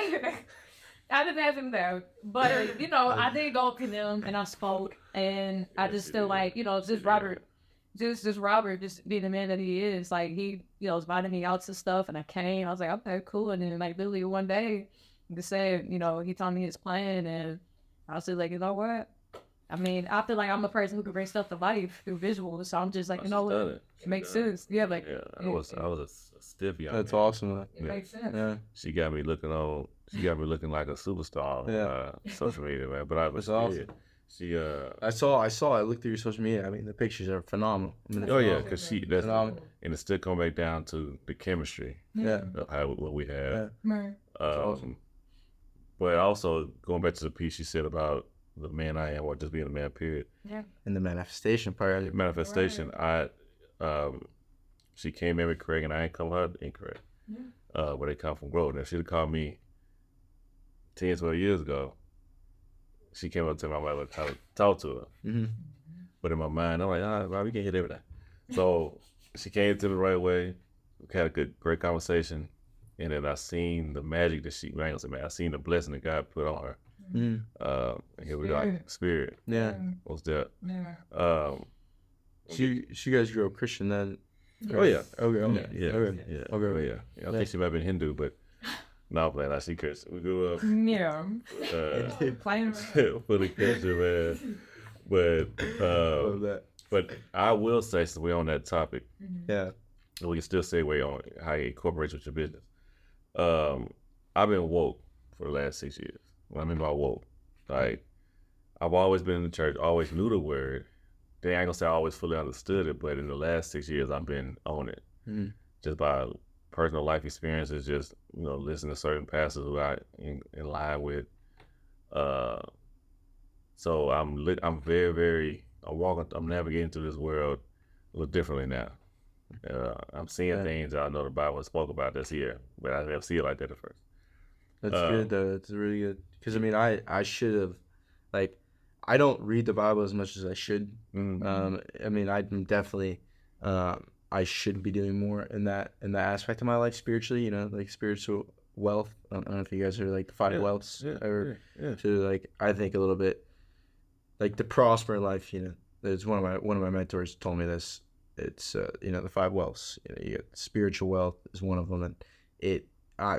I didn't have him there, but I did go up to them and I spoke, and I just feel like just Robert, just being the man that he is, like, he was inviting me out to stuff, and I came. I was like, okay, cool, and then like literally one day, he said, he told me his plan, and I was like, you know what? I mean, I feel like I'm a person who can bring stuff to life through visuals, so I'm just like, what? It makes sense. Yeah, like, I was a stiff young That's man. awesome. It makes sense. Yeah. She got me looking like a superstar on social media, man. But I was awesome. She I saw. I looked through your social media. I mean, the pictures are phenomenal. Because that's phenomenal. And it's still coming back down to the chemistry. Of what we have. Right. Awesome. But also going back to the piece she said about the man I am, or just being a man, period. Yeah. And the manifestation part. Manifestation. Right. She came in with Craig, and I ain't come her incorrect. Where they come from growth. Now, she'd have called me 10, 12 years ago. She came up to me, I might have to talk to her. But in my mind, I'm like, Rob, you can't hit everything. So she came to me the right way. We had a great conversation. And then I seen the magic that I seen the blessing that God put on her. And here we go, spirit. Yeah. What's that? Yeah. She guys grew up Christian then. Oh yeah. Okay. Yeah. I think she might have been Hindu, but no, man, I see Christian. We grew up. Yeah. Playing fully Christian, man. But Love that. but I will say, since we're on that topic, Yeah. we can still segue on how you incorporate with your business. I've been woke for the last 6 years. What I mean by woke, like I've always been in the church, always knew the word. They ain't gonna say I always fully understood it, but in the last 6 years, I've been on it, just by personal life experiences, just listening to certain pastors who I in line with. So I'm very, very, I'm navigating through this world a little differently now. I'm seeing things that I know the Bible spoke about that's here, but I never see it like that at first. That's good though. It's really good. Because I mean, I should have, like, I don't read the Bible as much as I should. I mean, I'm definitely, I should be doing more in that aspect of my life spiritually. Like spiritual wealth. I don't know if you guys are like the five wealths or to like. I think a little bit like to prosper in life. There's one of my mentors told me this. It's the five wealths. You get spiritual wealth is one of them, and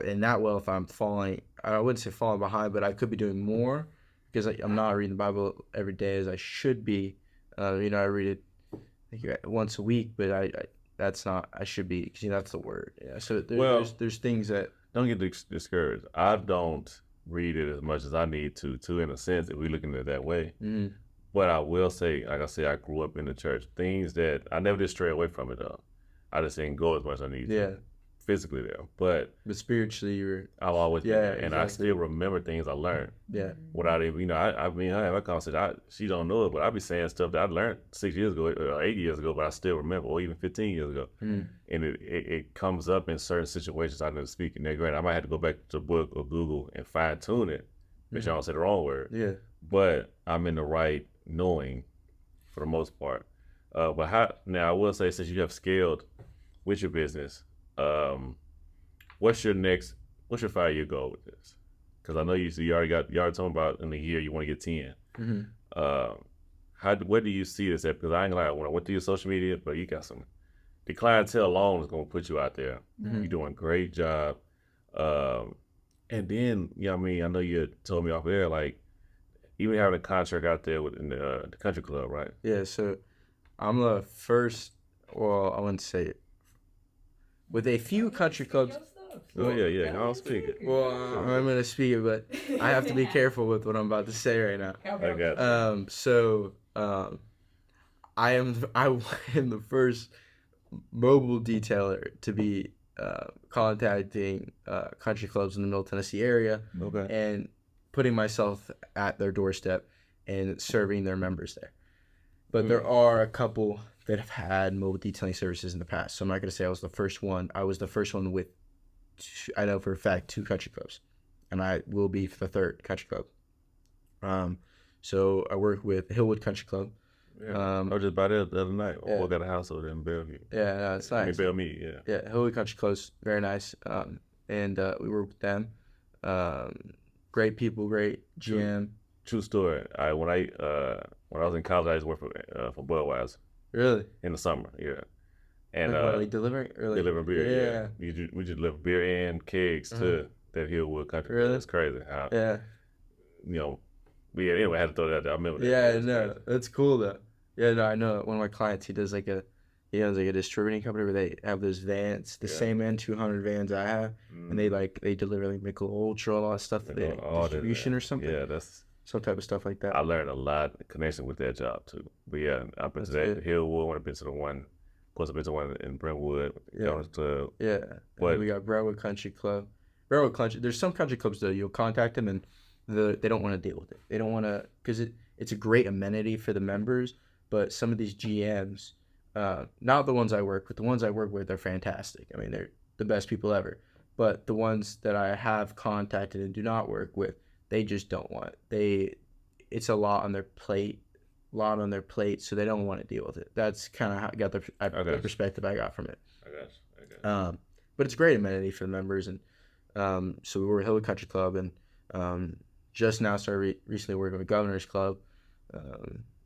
in that wealth I'm falling. I wouldn't say falling behind, but I could be doing more because I'm not reading the Bible every day as I should be. I read it I think once a week, but that's not. I should be because that's the word. Yeah. So there's things that don't get discouraged. I don't read it as much as I need to in a sense if we're looking at it that way. But I will say, like I said, I grew up in the church. Things that I never did stray away from it though. I just didn't go as much as I need to. Physically there. But spiritually I've always been there. And exactly. I still remember things I learned. Yeah. Without even, I mean, I have a conversation. She don't know it, but I be saying stuff that I learned 6 years ago, or 8 years ago, but I still remember, or even 15 years ago. And it comes up in certain situations I never speak. And then granted, I might have to go back to the book or Google and fine tune it. Make sure I don't say the wrong word. Yeah. But I'm in the right knowing for the most part. But now I will say, since you have scaled with your business, what's your 5-year goal with this? Because I know you already talking about in a year you want to get 10. Where do you see this at? Because I ain't gonna lie, when I went through your social media, but you got the clientele alone is gonna put you out there. You're doing a great job. And then, I mean, I know you told me off air, like, even having a contract out there in the country club, right? Yeah, so I'm the first, well, I wouldn't say it. With a few country clubs. Oh, yeah, I'll speak it. Well, I'm going to speak it, but I have to be careful with what I'm about to say right now. I got you. I am the first mobile detailer to be contacting country clubs in the Middle Tennessee area and putting myself at their doorstep and serving their members there. But there are a couple that have had mobile detailing services in the past. So I'm not going to say I was the first one. I was the first one with, I know for a fact, 2 country clubs. And I will be the 3rd country club. So I work with Hillwood Country Club. I was just by there the other night. I got a house over there in Bellevue. Yeah, no, it's nice. Bellmead, yeah. Yeah, Hillwood Country Club's very nice. And we work with them. Great people, great GM. True story. When I was in college, I used to work for Budweiser. Really? In the summer, yeah. And like delivering? Delivering beer, yeah. We just deliver beer and kegs to that Hillwood Country. Really? It's crazy. Yeah. Anyway, I had to throw that out there. I remember that. Yeah, no, that's cool though. Yeah, no, I know one of my clients. He does like a distributing company where they have those vans, the same N200 vans I have, and they deliver like Michelob Ultra, a lot of stuff, distribution or something. Yeah, that's some type of stuff like that. I learned a lot in connection with that job too. But yeah, I've been to that Hillwood. I've been to the one. Of course, I've been to one in Brentwood. Club. Yeah, but we got Brentwood Country Club. Brentwood Country. There's some country clubs though. You'll contact them and they don't want to deal with it. They don't want to because it's a great amenity for the members. But some of these GMs, not the ones I work with, the ones I work with are fantastic. I mean, they're the best people ever. But the ones that I have contacted and do not work with, they just don't want. It's a lot on their plate, so they don't want to deal with it. That's kind of how I got the perspective I got from it. I got. But it's a great amenity for the members, and so we were at Hillwood Country Club, and just now started recently working with Governor's Club,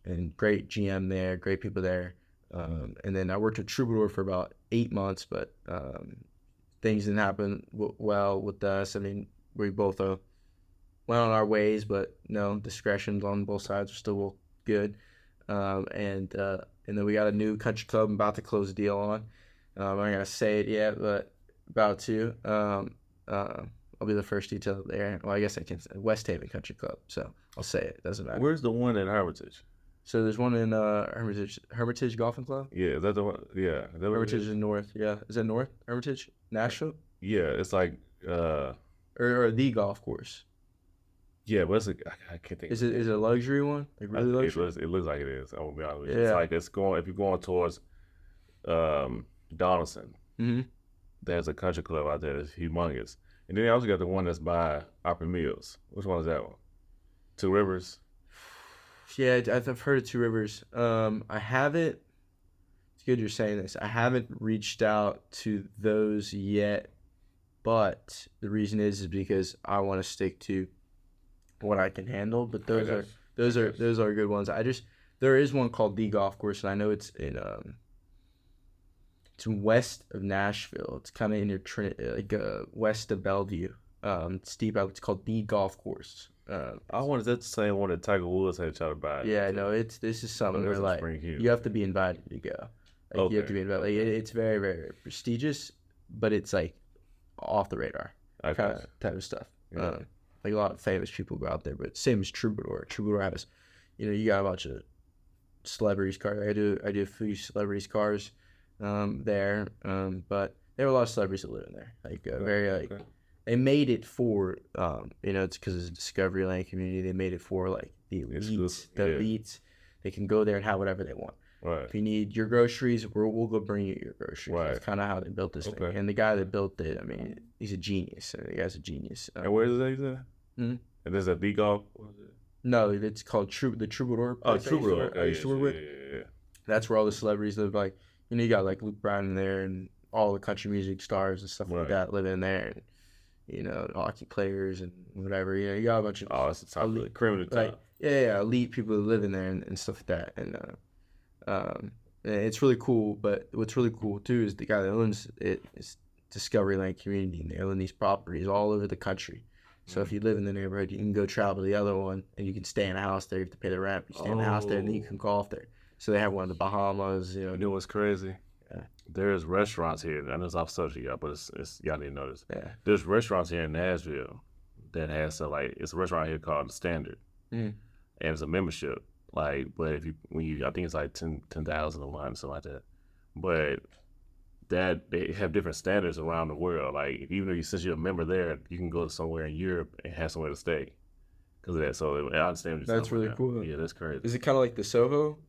and great GM there, great people there, and then I worked with Troubadour for about 8 months, but things didn't happen well with us. I mean, we both went on our ways, but no, discretions on both sides are still good. and then we got a new country club I'm about to close a deal on. I'm not gonna say it yet, but about to. I'll be the first detail there. Well, I guess I can say West Haven Country Club, so I'll say it. Doesn't matter. Where's the one at Hermitage? So there's one in Hermitage Golfing Club. Yeah, is that the one? Yeah, is that Hermitage is north. Yeah, is that north? Hermitage, Nashville, Yeah, it's like or the golf course. yeah, but it's I can't think. Is it a luxury one? Like really luxury? It looks like it is. I will be honest with you. Yeah. It's like it's going if you're going towards Donaldson. Mm-hmm. There's a country club out there that's humongous, and then they also got the one that's by Opry Mills. Which one is that one? Two Rivers. Yeah, I've heard of Two Rivers. I haven't. It's good you're saying this. I haven't reached out to those yet, but the reason is because I want to stick to what I can handle. But those are good ones. There is one called The Golf Course, and I know it's west of Nashville. It's kind of in your west of Bellevue. It's deep out. It's called The Golf Course. I wanted that same one that Tiger Woods had tried to buy. Yeah, no, this is something where like you have to be invited to go. Like, Okay. You have to be invited. Like, it's very, very prestigious, but it's like off the radar kind of type of stuff. Yeah. Like a lot of famous people go out there, but same as Troubadour. Troubadour has, you got a bunch of celebrities cars. I do a few celebrities cars there, but there are a lot of celebrities that live in there. Like very like. Okay. They made it for, it's because it's a Discovery Land community. They made it for like the elites. Elites, they can go there and have whatever they want. Right. If you need your groceries, we'll go bring you your groceries. Right. That's kind of how they built this thing. Okay. And the guy that built it, I mean, he's a genius. The guy's a genius. And where is that? You said? Hmm? And there's a The Golf. No, it's called the Troubadour. Oh, Troubadour. I used to work with. Yeah. That's where all the celebrities live. Like, you got like Luke Bryan in there and all the country music stars and stuff like that live in there. And, hockey players and whatever. You got a bunch of That's the top of the cream of the top. like elite people that live in there and stuff like that. And it's really cool. But what's really cool too is the guy that owns it is Discovery Land Community, and they own these properties all over the country. So if you live in the neighborhood, you can go travel to the other one, and you can stay in a house there. You have to pay the rent. You stay in the house there, and then you can golf there. So they have one in the Bahamas. You know what's crazy? Yeah. There's restaurants here. I know it's off social, y'all, but it's y'all need to know this. Yeah. There's restaurants here in Nashville that has it's a restaurant here called The Standard, Mm. and it's a membership. Like, but I think it's like 10,000 a month, something like that. But that they have different standards around the world. Like, even if since you're a member there, you can go to somewhere in Europe and have somewhere to stay because of that. So I understand. That's really cool. Yeah, that's crazy. Is it kind of like the Soho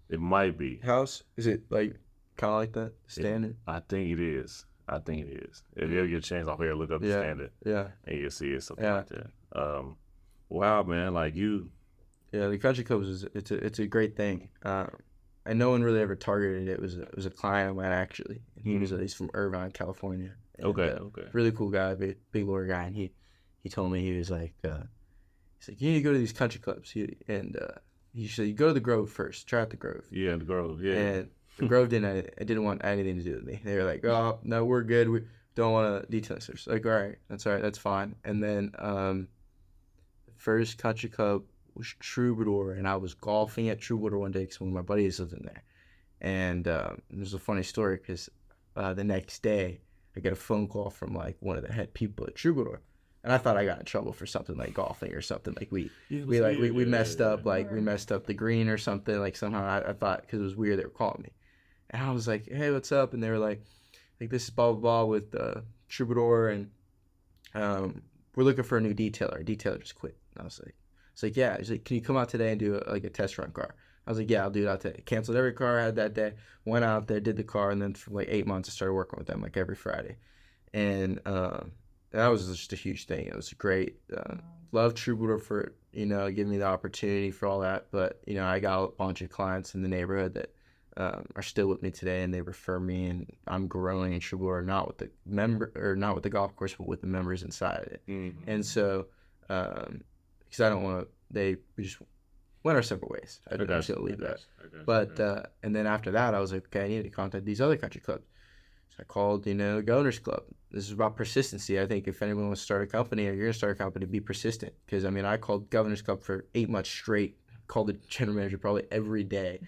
It might be. house? Is it like kind of like that standard? I think it is. If you ever get a chance, I'll look up The Standard. Yeah. And you'll see it, something Yeah. like that. Wow, man, like you. Yeah, the country club it's a great thing. And no one really ever targeted it. It was a client of mine actually. And he's from Irvine, California. And, Okay. Really cool guy, big lawyer guy, and he told me he was like you need to go to these country clubs. He said you go to the Grove first. Try out the Grove. Yeah, the Grove. Yeah. And the Grove didn't want anything to do with me. They were like, oh no, we're good. We don't want to detail this. Like, all right, that's fine. And then the first country club was Troubadour, and I was golfing at Troubadour one day because one of my buddies lived in there. And there's a funny story because the next day I get a phone call from like one of the head people at Troubadour, and I thought I got in trouble for something like golfing or something. Like we messed up, like we messed up the green or something. Like somehow I thought because it was weird they were calling me, and I was like, hey, what's up? And they were like this is blah blah blah with Troubadour, and we're looking for a new detailer. Our detailer just quit. And I was like. It's like, yeah. He's like, can you come out today and do a test run car? I was like, yeah, I'll do that today. Canceled every car I had that day. Went out there, did the car, and then for like 8 months, I started working with them like every Friday. And that was just a huge thing. It was great. Love Troubadour for, giving me the opportunity for all that. But, I got a bunch of clients in the neighborhood that are still with me today, and they refer me, and I'm growing in Troubadour, not with the golf course, but with the members inside of it. Mm-hmm. And so, because I don't want to, we just went our separate ways. I just gonna leave that. But and then after that, I was like, okay, I need to contact these other country clubs. So I called, Governor's Club. This is about persistency. I think if anyone wants to start a company or you're gonna start a company, be persistent. Because I called Governor's Club for 8 months straight called the general manager probably every day.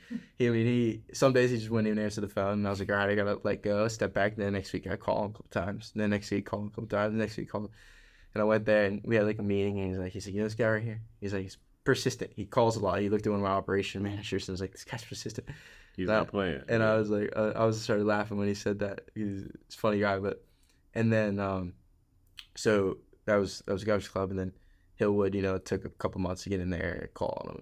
Some days he just wouldn't even answer the phone, and I was like, all right, I gotta let go, step back. And then next week I call him a couple times. And then next week call him a couple times. And next week call him. And I went there and we had like a meeting, and he's like, you know this guy right here? He's like, he's persistent. He calls a lot. He looked at one of my operation managers and was like, this guy's persistent. He's not playing. And I was like, I started laughing when he said that. He's a funny guy, and then so that was Garbage Club, and then Hillwood, it took a couple months to get in there, call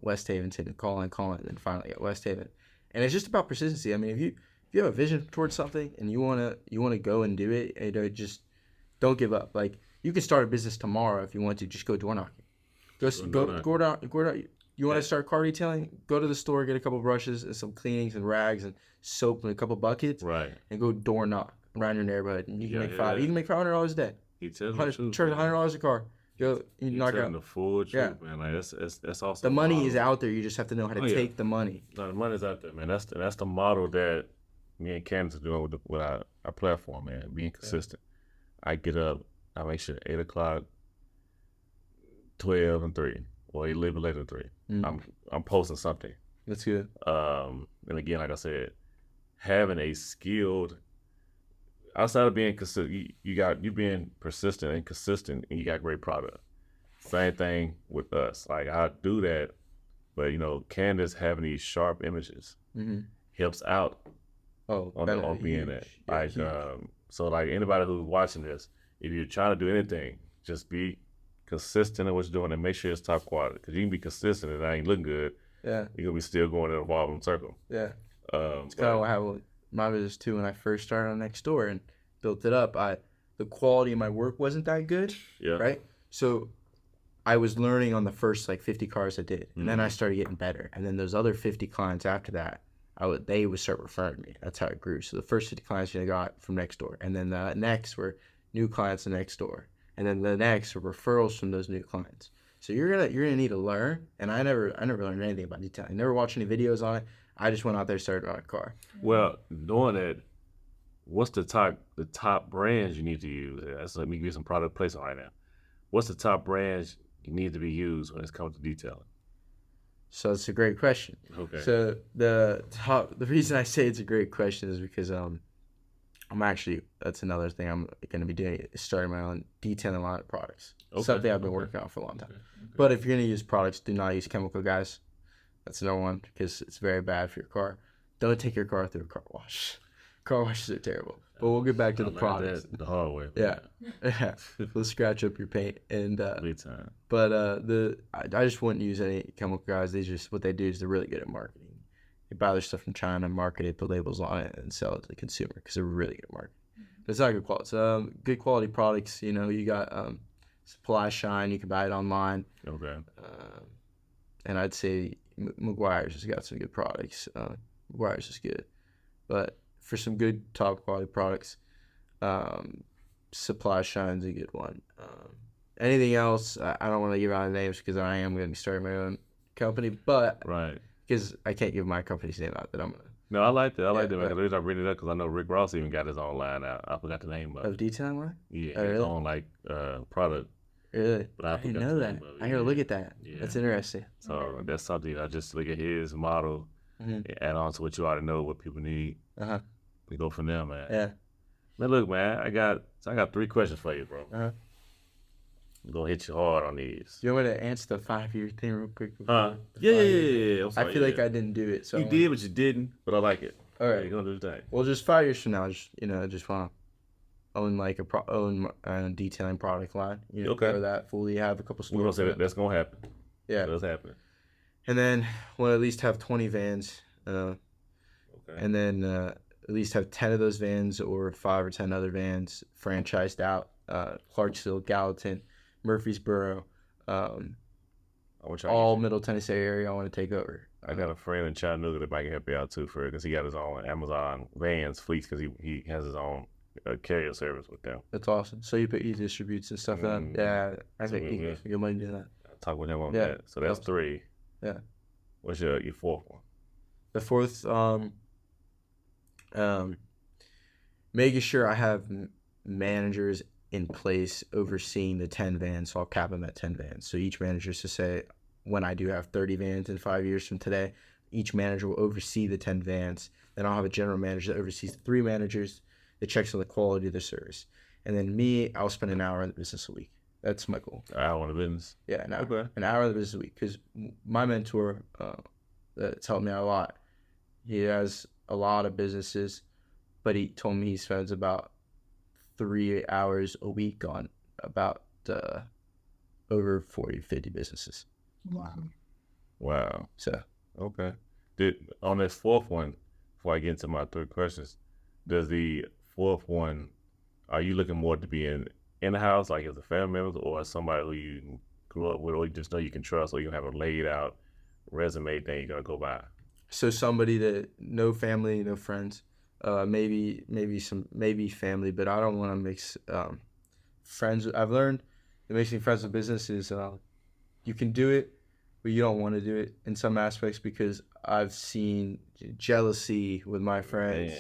West Haven, call, and then finally got West Haven. And it's just about persistency. I mean, if you have a vision towards something and you wanna go and do it, just don't give up. Like, you can start a business tomorrow if you want to. Just go door knocking. Go down. You want to start car detailing? Go to the store, get a couple brushes and some cleanings and rags and soap and a couple buckets, right? And go door knock around your neighborhood, and you can make $500. You can make $500 a day. He tells the truth. Charge $100 a car. Go, you knock out the full truth, man. Like that's awesome. The money is out there. You just have to know how to take the money. No, the money's out there, man. That's the model that me and Candace are doing with our platform, man. Being consistent. I get up. I make sure 8 o'clock, 12 and 3, or a little bit later than 3. I'm posting something. That's good. And again, like I said, having a skilled, outside of being consistent, you being persistent and consistent, and you got great product. Same thing with us. Like, I do that, but Candace having these sharp images helps out on being that. Like, so like anybody who's watching this, if you're trying to do anything, just be consistent in what you're doing and make sure it's top quality. Because you can be consistent and that ain't looking good. Yeah, you're gonna be still going in a revolving circle. Yeah, it's kind of what happened with my business too. When I first started on Next Door and built it up, the quality of my work wasn't that good. Yeah. Right. So I was learning on the first 50 cars I did, and then I started getting better. And then those other 50 clients after that, they would start referring to me. That's how it grew. So the first 50 clients I got from Next Door, and then the next were new clients to Next Door, and then the next were referrals from those new clients. So you're gonna need to learn. And I never learned anything about detailing. I never watched any videos on it. I just went out there and started on a car. Well, knowing that, what's the top brands you need to use? Let's let me give you some product placement right now. What's the top brands you need to be used when it comes to detailing? So it's a great question. Okay. So the reason I say it's a great question is because that's another thing I'm going to be doing, is starting my own detailing line of products. Okay. Something I've been working on for a long time. Okay. But if you're going to use products, do not use chemical, guys. That's another one, because it's very bad for your car. Don't take your car through a car wash. Car washes are terrible. But we'll get back to the products. The hard way. Yeah. We'll scratch up your paint. And big time. But I just wouldn't use any chemical guys. What they do is they're really good at marketing. They buy their stuff from China, market it, put labels on it, and sell it to the consumer, because they're really good at marketing. But it's not good quality. So good quality products. You got Supply Shine. You can buy it online. Okay. And I'd say McGuire's has got some good products. McGuire's is good, but for some good top quality products, Supply Shine's a good one. Anything else, I don't want to give out names, because I am going to be starting my own company, but because I can't give my company's name out that I'm gonna. No, I like that. I like that. The reason I bring it up, because I know Rick Ross even got his own line out. I forgot the name of detailing line. Yeah, his own product. Really? But I didn't know that. I gotta look at that. Yeah. That's interesting. So that's something. I just look at his model, and add on to what you already know, what people need. We go from there, man. Yeah. Man, look, man. I got 3 questions for you, bro. I'm gonna hit you hard on these. You want me to answer the 5-year thing real quick? Yeah. I feel like I didn't do it. So you did, but you didn't. But I like it. All right, you're gonna do that. Well, just 5 years from now, just want to own a detailing product line. For that fully have a couple stores. We're gonna say that's gonna happen. Yeah, that's happening. And then we'll at least have 20 vans. And then at least have 10 of those vans, or 5 or 10 other vans franchised out. Clarksville, Gallatin, Murfreesboro, all Middle Tennessee area I want to take over. I got a friend in Chattanooga that might help you out too, because he got his own Amazon vans fleets, because he has his own carrier service with them. That's awesome. So he distributes and stuff. Yeah, I think he can get money to do that. I'll talk with him on that. So that's 3. Yeah. What's your 4th one? The 4th, making sure I have managers in place overseeing the 10 vans, so I'll cap them at 10 vans. So each manager is to say, when I do have 30 vans in 5 years from today, each manager will oversee the 10 vans. Then I'll have a general manager that oversees the 3 managers that checks on the quality of the service. And then me, I'll spend an hour in the business a week. That's my goal. An hour in the business? Yeah, an hour. Okay. An hour in the business a week. Because my mentor, that's helped me out a lot, he has a lot of businesses, but he told me he spends about 3 hours a week on about over 40, 50 businesses. Wow. So. Okay. On this fourth one, before I get into my 3 questions, does the fourth one, are you looking more to be in the house, like as a family member, or as somebody who you grew up with, or you just know you can trust, or you have a laid out resume thing you're gonna go by? So somebody that no family, no friends, maybe family, but I don't want to mix friends. I've learned that mixing friends with business is you can do it, but you don't want to do it in some aspects, because I've seen jealousy with my friends.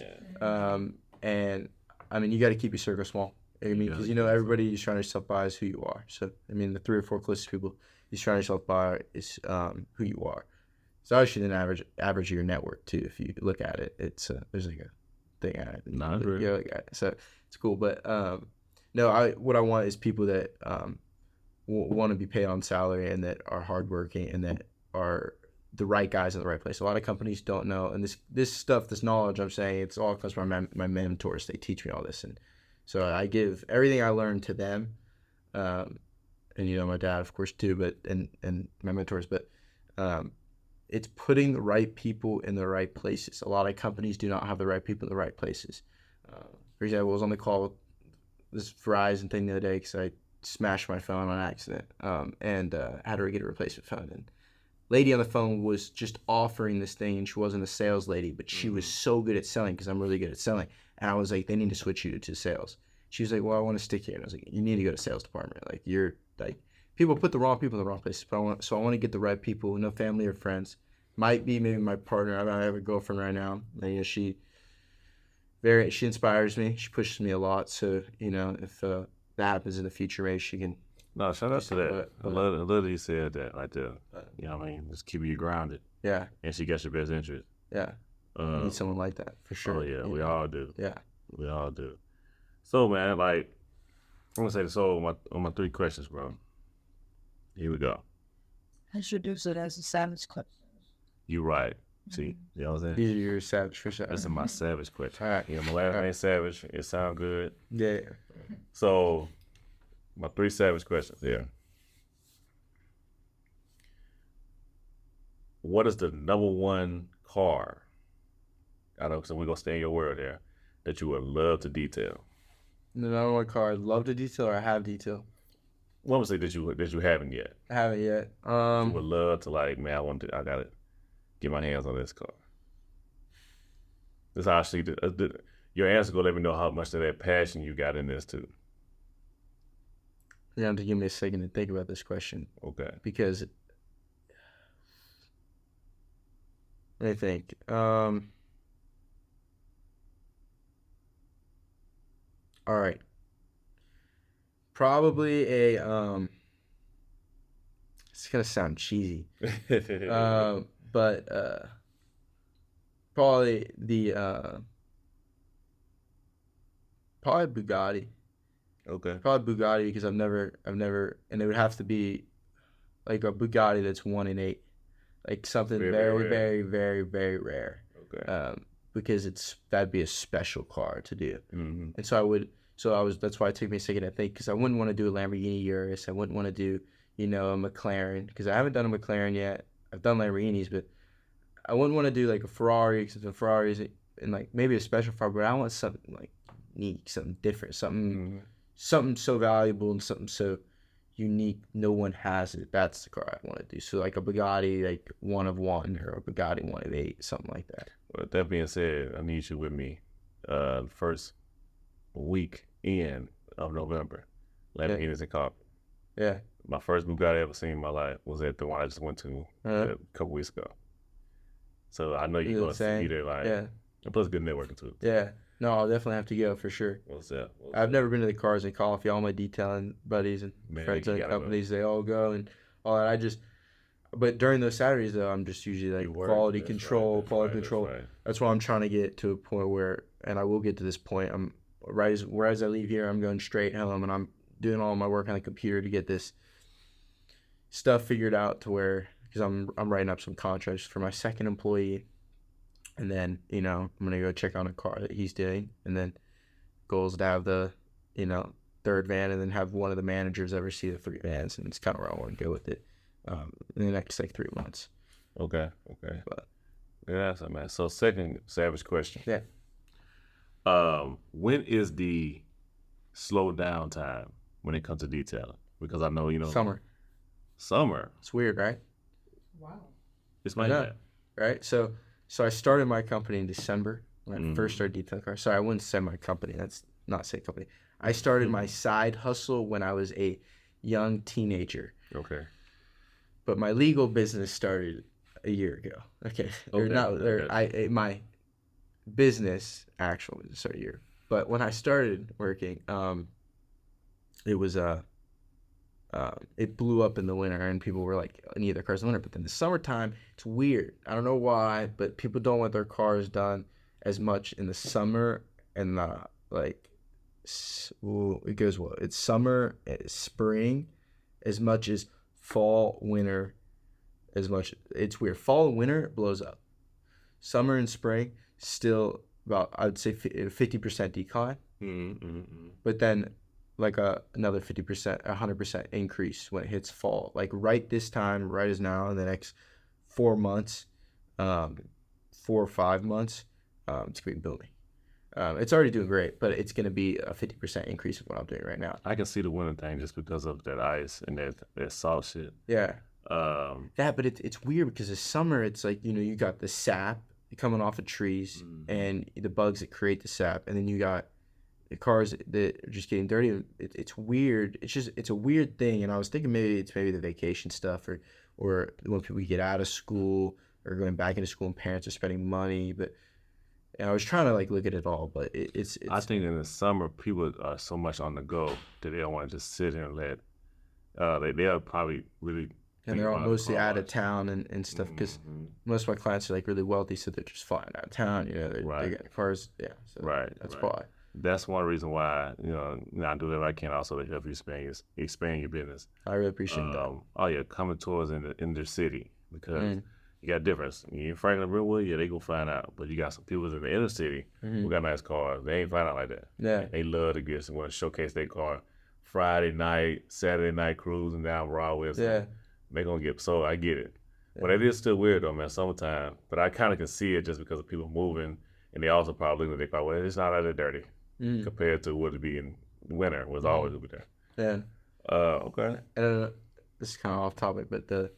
And I mean, you got to keep your circle small. I mean, because everybody you surround yourself by is who you are. So I mean, the 3 or 4 closest people you surround yourself by is who you are. So actually an average of your network too. If you look at it, it's there's like a thing at it. So it's cool. But no, what I want is people that want to be paid on salary, and that are hardworking, and that are the right guys in the right place. A lot of companies don't know, and this knowledge I'm saying, it's all comes from my mentors. They teach me all this, and so I give everything I learned to them, and my dad of course too, but and my mentors, but it's putting the right people in the right places. A lot of companies do not have the right people in the right places. For example, I was on the call with this Verizon thing the other day because I smashed my phone on accident, and had to get a replacement phone. And lady on the phone was just offering this thing, and she wasn't a sales lady, but she was so good at selling, because I'm really good at selling. And I was like, they need to switch you to sales. She was like, well, I want to stick here. And I was like, you need to go to sales department. Like, you're like, people put the wrong people in the wrong places. But I want to get the right people, no family or friends. Might be maybe my partner. I have a girlfriend right now. And, she inspires me. She pushes me a lot. So, if that happens in the future, maybe she can. No, shout out to that. I love that you said that right there. You know what I mean? Just keep you grounded. Yeah. And she gets your best interest. Yeah. You need someone like that, for sure. Oh, yeah. We all do. Yeah. We all do. So, man, like, I'm going to say this on my 3 questions, bro. Here we go. Introduce it as a savage question. You right. See? You know what I'm saying? These are your savage for sure. This is my savage question. All right. My last name Savage. It sound good. Yeah. So, my 3 savage questions here. What is the number 1 car, I know, so we're going to stay in your world here, that you would love to detail? The number 1 car I'd love to detail, or I have detail? What would say that you haven't yet? I haven't yet. You would love to, like, man, I got to get my hands on this car. This actually, your answer going to let me know how much of that passion you got in this, too. You have to give me a second to think about this question. Okay. Because, let me think. All right. Probably it's gonna sound cheesy, but probably probably Bugatti. Okay. Probably Bugatti, because I've never, and it would have to be like a Bugatti that's 1 in 8, like something very, very, very, very rare. Okay. Because that'd be a special car to do. Mm-hmm. And that's why it took me a second to think, because I wouldn't want to do a Lamborghini Urus. I wouldn't want to do, a McLaren, because I haven't done a McLaren yet. I've done Lamborghinis, but I wouldn't want to do like a Ferrari, because the Ferraris and like maybe a special Ferrari, but I want something like unique, something different, something so valuable and something so unique no one has it. That's the car I want to do. So like a Bugatti, like 1 of 1, or a Bugatti 1 of 8, something like that. Well, that being said, I need you with me first weekend of November. Lamborghinis and coffee. Yeah. My first Bugatti I ever seen in my life was at the one I just went to a couple weeks ago. So I know you're going to see there, like, and plus good networking too. Yeah. No, I'll definitely have to go for sure. What's that? I've never been to the Cars and Coffee. All my detailing buddies and friends and companies, they all go and all that. But during those Saturdays, though, I'm just usually like quality control. Right. That's why I'm trying to get to a point where, and I will get to this point. I'm as I leave here, I'm going straight home, and I'm doing all my work on the computer to get this stuff figured out to where, because I'm writing up some contracts for my second employee, and then I'm gonna go check on a car that he's doing, and then goals to have the third van, and then have one of the managers oversee the 3 vans, and it's kind of where I want to go with it in the next like 3 months. Okay. But Yeah, that's man. So second savage question. Yeah. When is the slow down time when it comes to detailing? Because I know Summer. It's weird, right? Wow. It's like that. Right? So I started my company in December when I first started detailing cars. Sorry, I wouldn't say my company. That's not say company. I started my side hustle when I was a young teenager. Okay. But my legal business started a year ago. Okay. My business actual business started a year. But when I started working, it was it blew up in the winter, and people were like, I need their cars in the winter. But then the summertime, it's weird. I don't know why, but people don't want their cars done as much in the summer and it goes well. It's summer, spring, as much as fall, winter, as much. It's weird. Fall and winter it blows up. Summer and spring still about, I would say 50% decline. But then like another 50%, 100% increase when it hits fall. Like right this time, right as now, in the next 4 months, 4 or 5 months, it's going to be building. It's already doing great, but it's going to be a 50% increase of what I'm doing right now. I can see the winter thing just because of that ice and that salt shit. Yeah. But it's weird because the summer, it's like, you got the sap coming off of trees and the bugs that create the sap, and then you got the cars that are just getting dirty. It's weird. It's a weird thing, and I was thinking maybe it's the vacation stuff or when people get out of school or going back into school and parents are spending money, but. And I was trying to look at it all, but it's. I think in the summer people are so much on the go that they don't want to just sit here and let. They'll probably really. And they're all mostly out of town and stuff because most of my clients are really wealthy, so they're just flying out of town. They get cars. Yeah. So that's why. That's one reason why I do whatever I can also to help you expand your business. I really appreciate that. Oh yeah, coming towards in their city because. You got difference. You in Franklin, Brentwood, they go flying out. But you got some people in the inner city who got nice cars. They ain't flying out like that. Yeah. They love to get someone to showcase their car. Friday night, Saturday night cruising down Broadway. Yeah. They gonna get, so I get it. Yeah. But it is still weird though, man, summertime. But I kind of can see it just because of people moving. And they also probably look at their car, well, it's not that dirty compared to what it'd be in winter. It was always over there. Yeah. Okay. And this is kind of off topic, but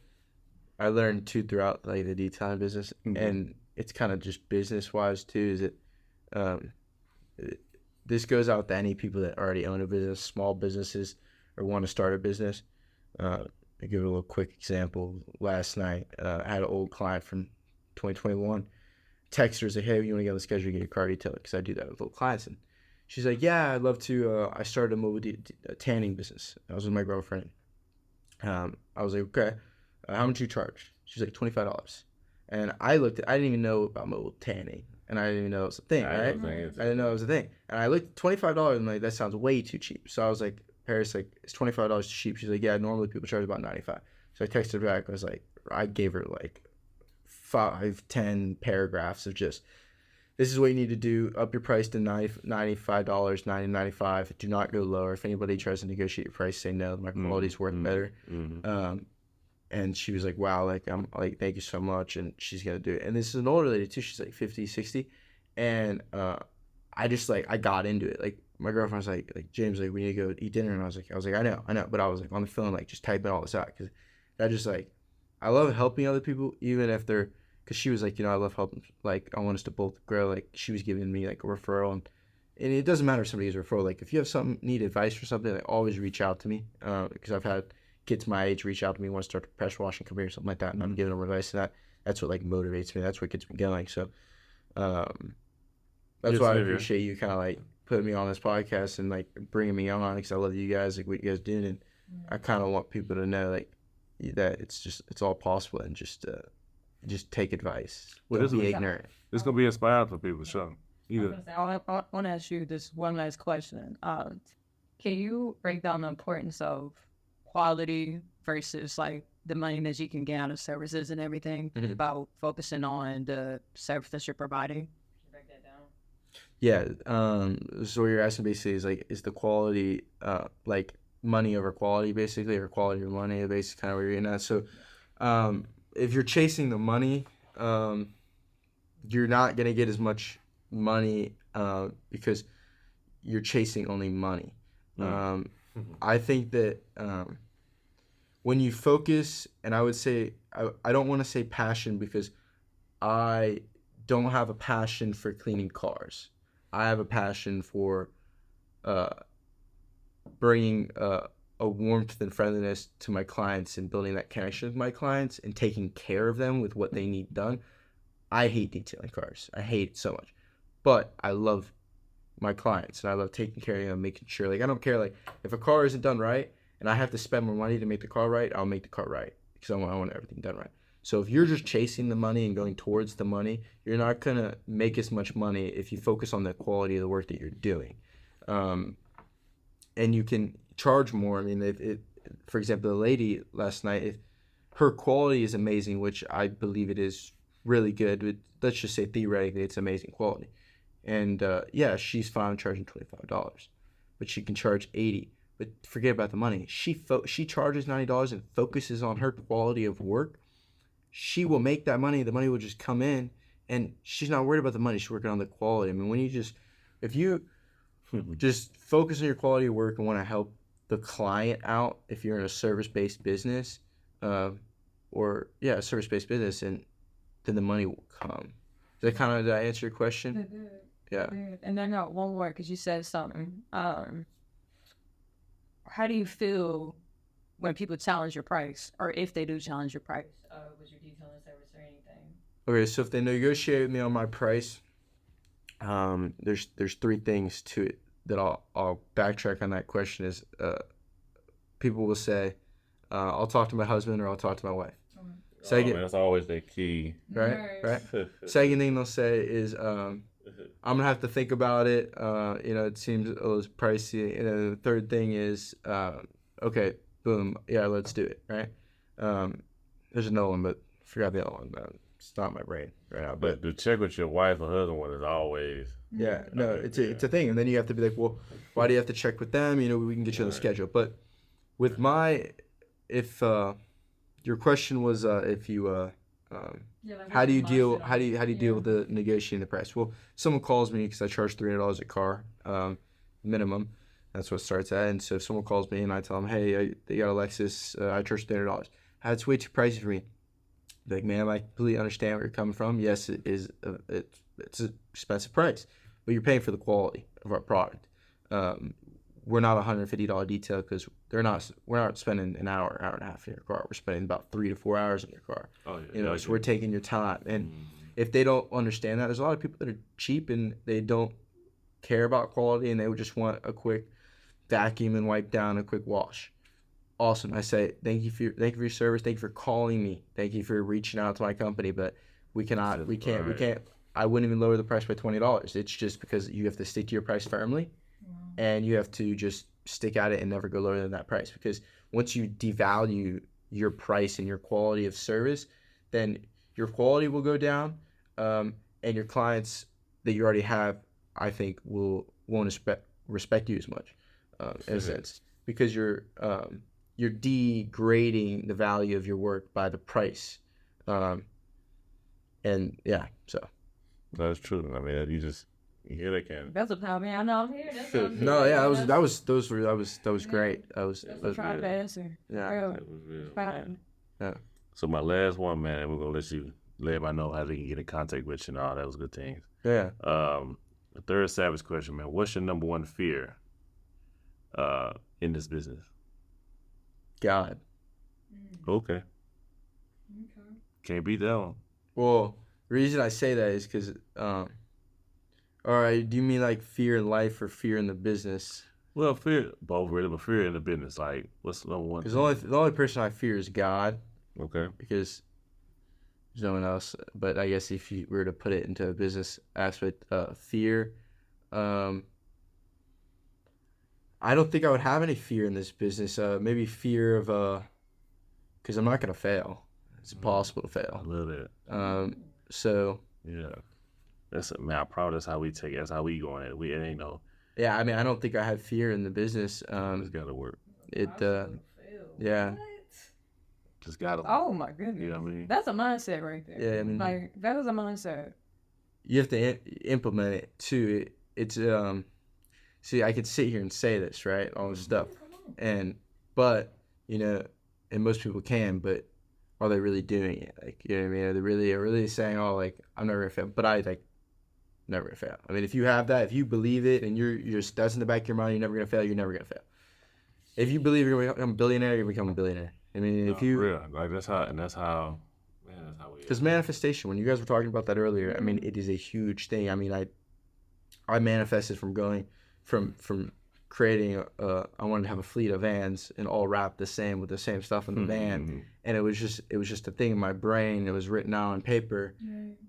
I learned too throughout the detailing business, and it's kind of just business wise too. Is it this goes out to any people that already own a business, small businesses, or want to start a business. I'll give a little quick example. Last night, I had an old client from 2021. Text her, say, hey, you want to get on the schedule to get your car detailed? Because I do that with little clients, and she's like, yeah, I'd love to. I started a mobile tanning business. I was with my girlfriend. I was like, okay. How much you charge? She's like $25. And I didn't even know about mobile tanning, and I didn't even know it was a thing, right? I didn't know it was a thing. And I looked at $25 and that sounds way too cheap. So I was like, Paris, it's $25 too cheap. She's like, yeah, normally people charge about $95. So I texted her back. I gave her 5-10 paragraphs of just, this is what you need to do. Up your price to $95, $95. Do not go lower. If anybody tries to negotiate your price, say no. My quality's worth better. And she was like, wow, I'm thank you so much. And she's going to do it. And this is an older lady too. She's 50, 60. And I just I got into it. My girlfriend was like, James, we need to go eat dinner. And I was like, I know. But I was on the phone, just typing all this out. Because I just I love helping other people, even if they're, because she was I love helping. I want us to both grow. She was giving me a referral. And it doesn't matter if somebody gives a referral. If you have need advice for something, always reach out to me. Because I've had kids my age reach out to me, want to start a pressure washing company or something like that, and I'm giving them advice, and that's what motivates me. That's what gets me going. So that's why I appreciate you kind of putting me on this podcast and bringing me on, because I love you guys, what you guys doing, and I kind of want people to know that it's all possible, and just take advice. Well, Don't be ignorant. It's gonna be inspiring for people, sure. I want to ask you this one last question. Can you break down the importance of quality versus like the money that you can get out of services and everything about focusing on the service that you're providing? Break that down. Yeah. So what you're asking basically is like, is the quality like money over quality basically, or quality over money? Basically, kind of what you're getting at. So, if you're chasing the money, you're not gonna get as much money because you're chasing only money. I think that when you focus, and I would say I don't want to say passion, because I don't have a passion for cleaning cars. I have a passion for bringing a warmth and friendliness to my clients, and building that connection with my clients, and taking care of them with what they need done. I hate detailing cars. I hate it so much. But I love my clients, and I love taking care of them, making sure, like, I don't care, like, if a car isn't done right and I have to spend more money to make the car right, I'll make the car right, because I want everything done right. So if you're just chasing the money and going towards the money, you're not going to make as much money if you focus on the quality of the work that you're doing. And you can charge more. I mean, for example, the lady last night, if her quality is amazing, which I believe it is really good, but let's just say theoretically it's amazing quality. And yeah, she's fine charging $25, but she can charge $80. But forget about the money. She charges $90 and focuses on her quality of work. She will make that money. The money will just come in, and she's not worried about the money. She's working on the quality. I mean, if you just focus on your quality of work and want to help the client out, if you're in a service-based business, a service-based business, and then the money will come. Did I answer your question? Yeah. And then I got one more, because you said something. How do you feel when people challenge your price, or if they do challenge your price with your detailing service or anything? Okay, so if they negotiate with me on my price, there's three things to it that I'll backtrack on that question. Is people will say, I'll talk to my husband, or I'll talk to my wife. Second, that's always the key. Right. Second thing they'll say is, I'm gonna have to think about it. It seems a little pricey. And then the third thing is, okay, boom, yeah, let's do it. Right. There's another one, but I forgot the other one. It's not in my brain right now. But to check with your wife or husband one is always. Yeah, no, it's a thing, and then you have to be like, well, why do you have to check with them? We can get you on the schedule. But with if your question was if you how do you deal with the negotiating the price? Well, someone calls me because I charge $300 a car minimum. That's what it starts at. And so if someone calls me and I tell them, hey, they got a Lexus, I charge $300. That's way too pricey for me. Like, ma'am, I completely understand where you're coming from. Yes, it is. It's an expensive price, but you're paying for the quality of our product. We're not $150 detail because we're not spending an hour and a half in your car. We're spending about 3 to 4 hours in your car. Oh, yeah. So we're taking your time. And if they don't understand that, there's a lot of people that are cheap and they don't care about quality, and they would just want a quick vacuum and wipe down, a quick wash. Awesome. I say thank you for your service. Thank you for calling me. Thank you for reaching out to my company. But we can't. I wouldn't even lower the price by $20. It's just because you have to stick to your price firmly, and you have to just stick at it and never go lower than that price. Because once you devalue your price and your quality of service, then your quality will go down, and your clients that you already have, I think, won't respect you as much, in a sense, because you're degrading the value of your work by the price, and yeah, so that's true. I mean, you hear they can. That's what I know. I'm here. That's what no, yeah, that was great. That was trying to answer. Yeah. Fine. Yeah. So my last one, man, we're gonna let everybody know how they can get in contact with you and all those good things. Yeah. The third savage question, man. What's your number one fear in this business? God. Okay. Can't beat that one. Well, the reason I say that is because, all right, do you mean like fear in life or fear in the business? Well, fear, both really, but fear in the business. Like, what's the number one? Because the only person I fear is God. Okay. Because there's no one else. But I guess if you were to put it into a business aspect, fear, I don't think I would have any fear in this business. Maybe fear of, because I'm not gonna fail. It's impossible to fail. I love that. So. Yeah. Man, I promise that's how we take it. That's how we going at it. It ain't no. Yeah, I mean, I don't think I have fear in the business. It's gotta work. Yeah. Just gotta. Oh my goodness. You know what I mean? That's a mindset right there. Yeah, I mean, like that is a mindset. You have to implement it too. It's see, I could sit here and say this, right, all this stuff, but you know, and most people can, but are they really doing it? Like, you know what I mean? Are they really saying, oh, like, I'm never gonna fail? But I like never gonna fail. I mean, if you have that, if you believe it, and you're just that's in the back of your mind, you're never gonna fail. You're never gonna fail. If you believe you're gonna become a billionaire, you're gonna become a billionaire. I mean, if you real, like that's how we. Because manifestation, when you guys were talking about that earlier, I mean, it is a huge thing. I mean, I manifested from going from creating I wanted to have a fleet of vans and all wrapped the same with the same stuff in the van, and it was just a thing in my brain. It was written out on paper,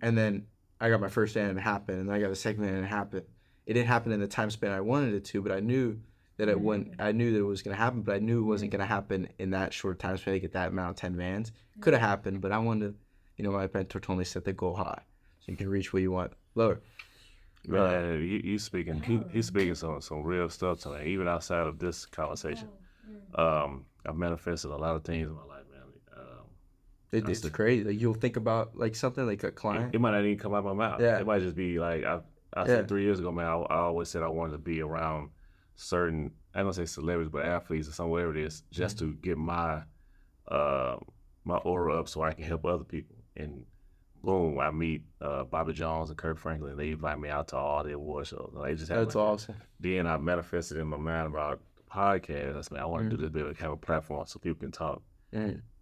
and then I got my first van and it happened, and then I got the second van and it happened. It didn't happen in the time span I wanted it to, but I knew that it wouldn't. I knew that it was gonna happen, but I knew it wasn't gonna happen in that short time span to get that amount of 10 vans. Could have happened, but I wanted to. You know, my mentor told me set the goal high, so you can reach where you want lower. He's speaking some real stuff to me, even outside of this conversation. I've manifested a lot of things in my life, man. It's crazy. Like, you'll think about like something like a client. It might not even come out of my mouth. Yeah. It might just be like I said 3 years ago, man. I always said I wanted to be around certain, I don't say celebrities, but athletes or somewhere it is, just to get my aura up so I can help other people. And boom, I meet Bobby Jones and Kirk Franklin. They invite me out to all the award shows. They just That's awesome. Then I manifested in my mind about the podcast. I said, I want to do this bit, have a platform so people can talk.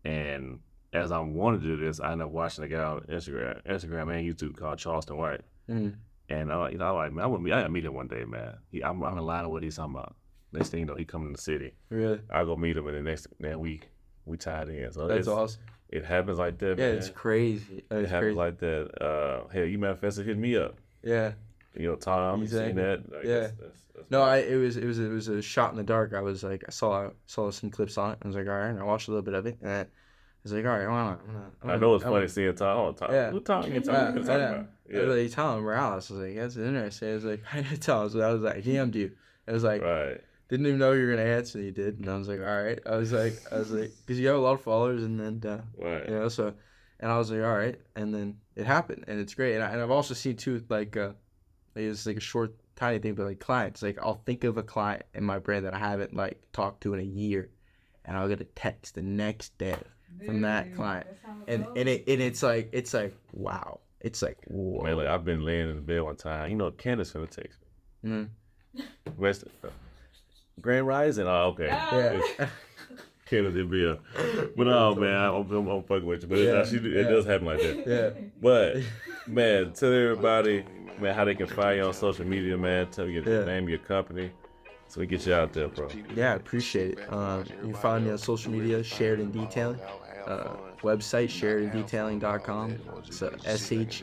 And as I wanted to do this, I ended up watching a guy on Instagram and YouTube called Charleston White. And I'm like, man, I gotta meet him one day, man. I'm in line with what he's talking about. Next thing you know, he coming to the city. Really? I go meet him, and the next we tied in. So that's awesome. It happens like that, yeah, man. It's crazy. It happens like that. Hey, you manifested, hit me up. Yeah. You know, Tom, exactly. You seen that? Like, yeah. That's no, it was a shot in the dark. I was like, I saw some clips on it. I was like, all right, and I watched a little bit of it, and I was like, all right, I know it's funny seeing Tom. Oh, Tom. Yeah. Who Tom you talking about? Yeah. I was like, Tom Morales. I was like, that's interesting. I was like, I know Tom. So I was like, DM'd you. I was like, right. Didn't even know you were gonna answer. You did, and I was like, all right. I was like, because you have a lot of followers, and then right. You know, so, and I was like, all right, and then it happened, and it's great. And I've also seen too, like it's like a short, tiny thing, but like clients, like I'll think of a client in my brain that I haven't like talked to in a year, and I'll get a text the next day from that client, and it's like wow, it's like whoa. Man, like, I've been laying in the bed one time. You know, Candace finna text me. Rest. Grand Rising? Oh, okay. Yeah. Candace did be but no, man, I'm fucking with you. But it does happen like that. Yeah. But, man, tell everybody, man, how they can find you on social media, man. Tell you the name of your company so we get you out there, bro. Yeah, I appreciate it. You can find me on social media, Sheridan Detailing. Website, SHERIDAN.com. It's SHERIDAN.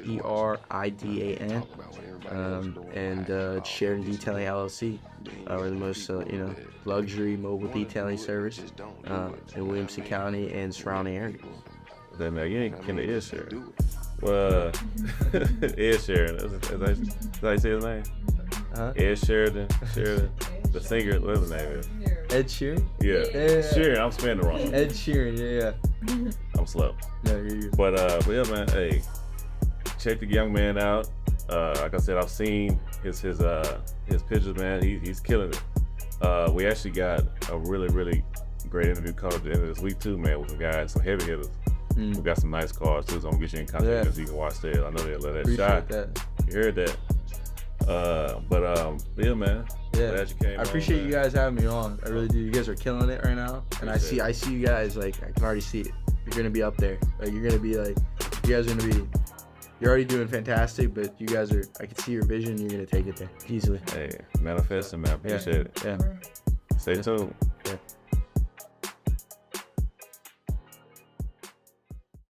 And Sheridan Detailing LLC. We're the most, luxury mobile detailing service in Williamson County and surrounding areas. Then you ain't kin to Ed Sheeran. Well, Ed Sheeran. Is that how you say his name? Ed Sheridan. The singer, whatever his name is. Ed Sheeran? Yeah. Sheeran, I'm spelling it wrong. Ed Sheeran, yeah. I'm slow. No, you're good. But yeah, man, hey, check the young man out. Like I said, I've seen his pictures, man. He's killing it. We actually got a really, really great interview coming at the end of this week too, man, with some guys, some heavy hitters. We got some nice cars too, so I'm gonna get you in contact so you can watch that. I know they'll let that Appreciate shot. That. You heard that. Yeah, man. Yeah, Glad you came I appreciate on, you guys having me on. I really do. You guys are killing it right now, and I see you guys, like, I can already see it. You're gonna be up there. Like, you're gonna be like, you guys are gonna be You're already doing fantastic, but you guys are. I can see your vision. You're gonna take it there easily. Hey, manifesting, man. Appreciate it. Yeah. Stay tuned.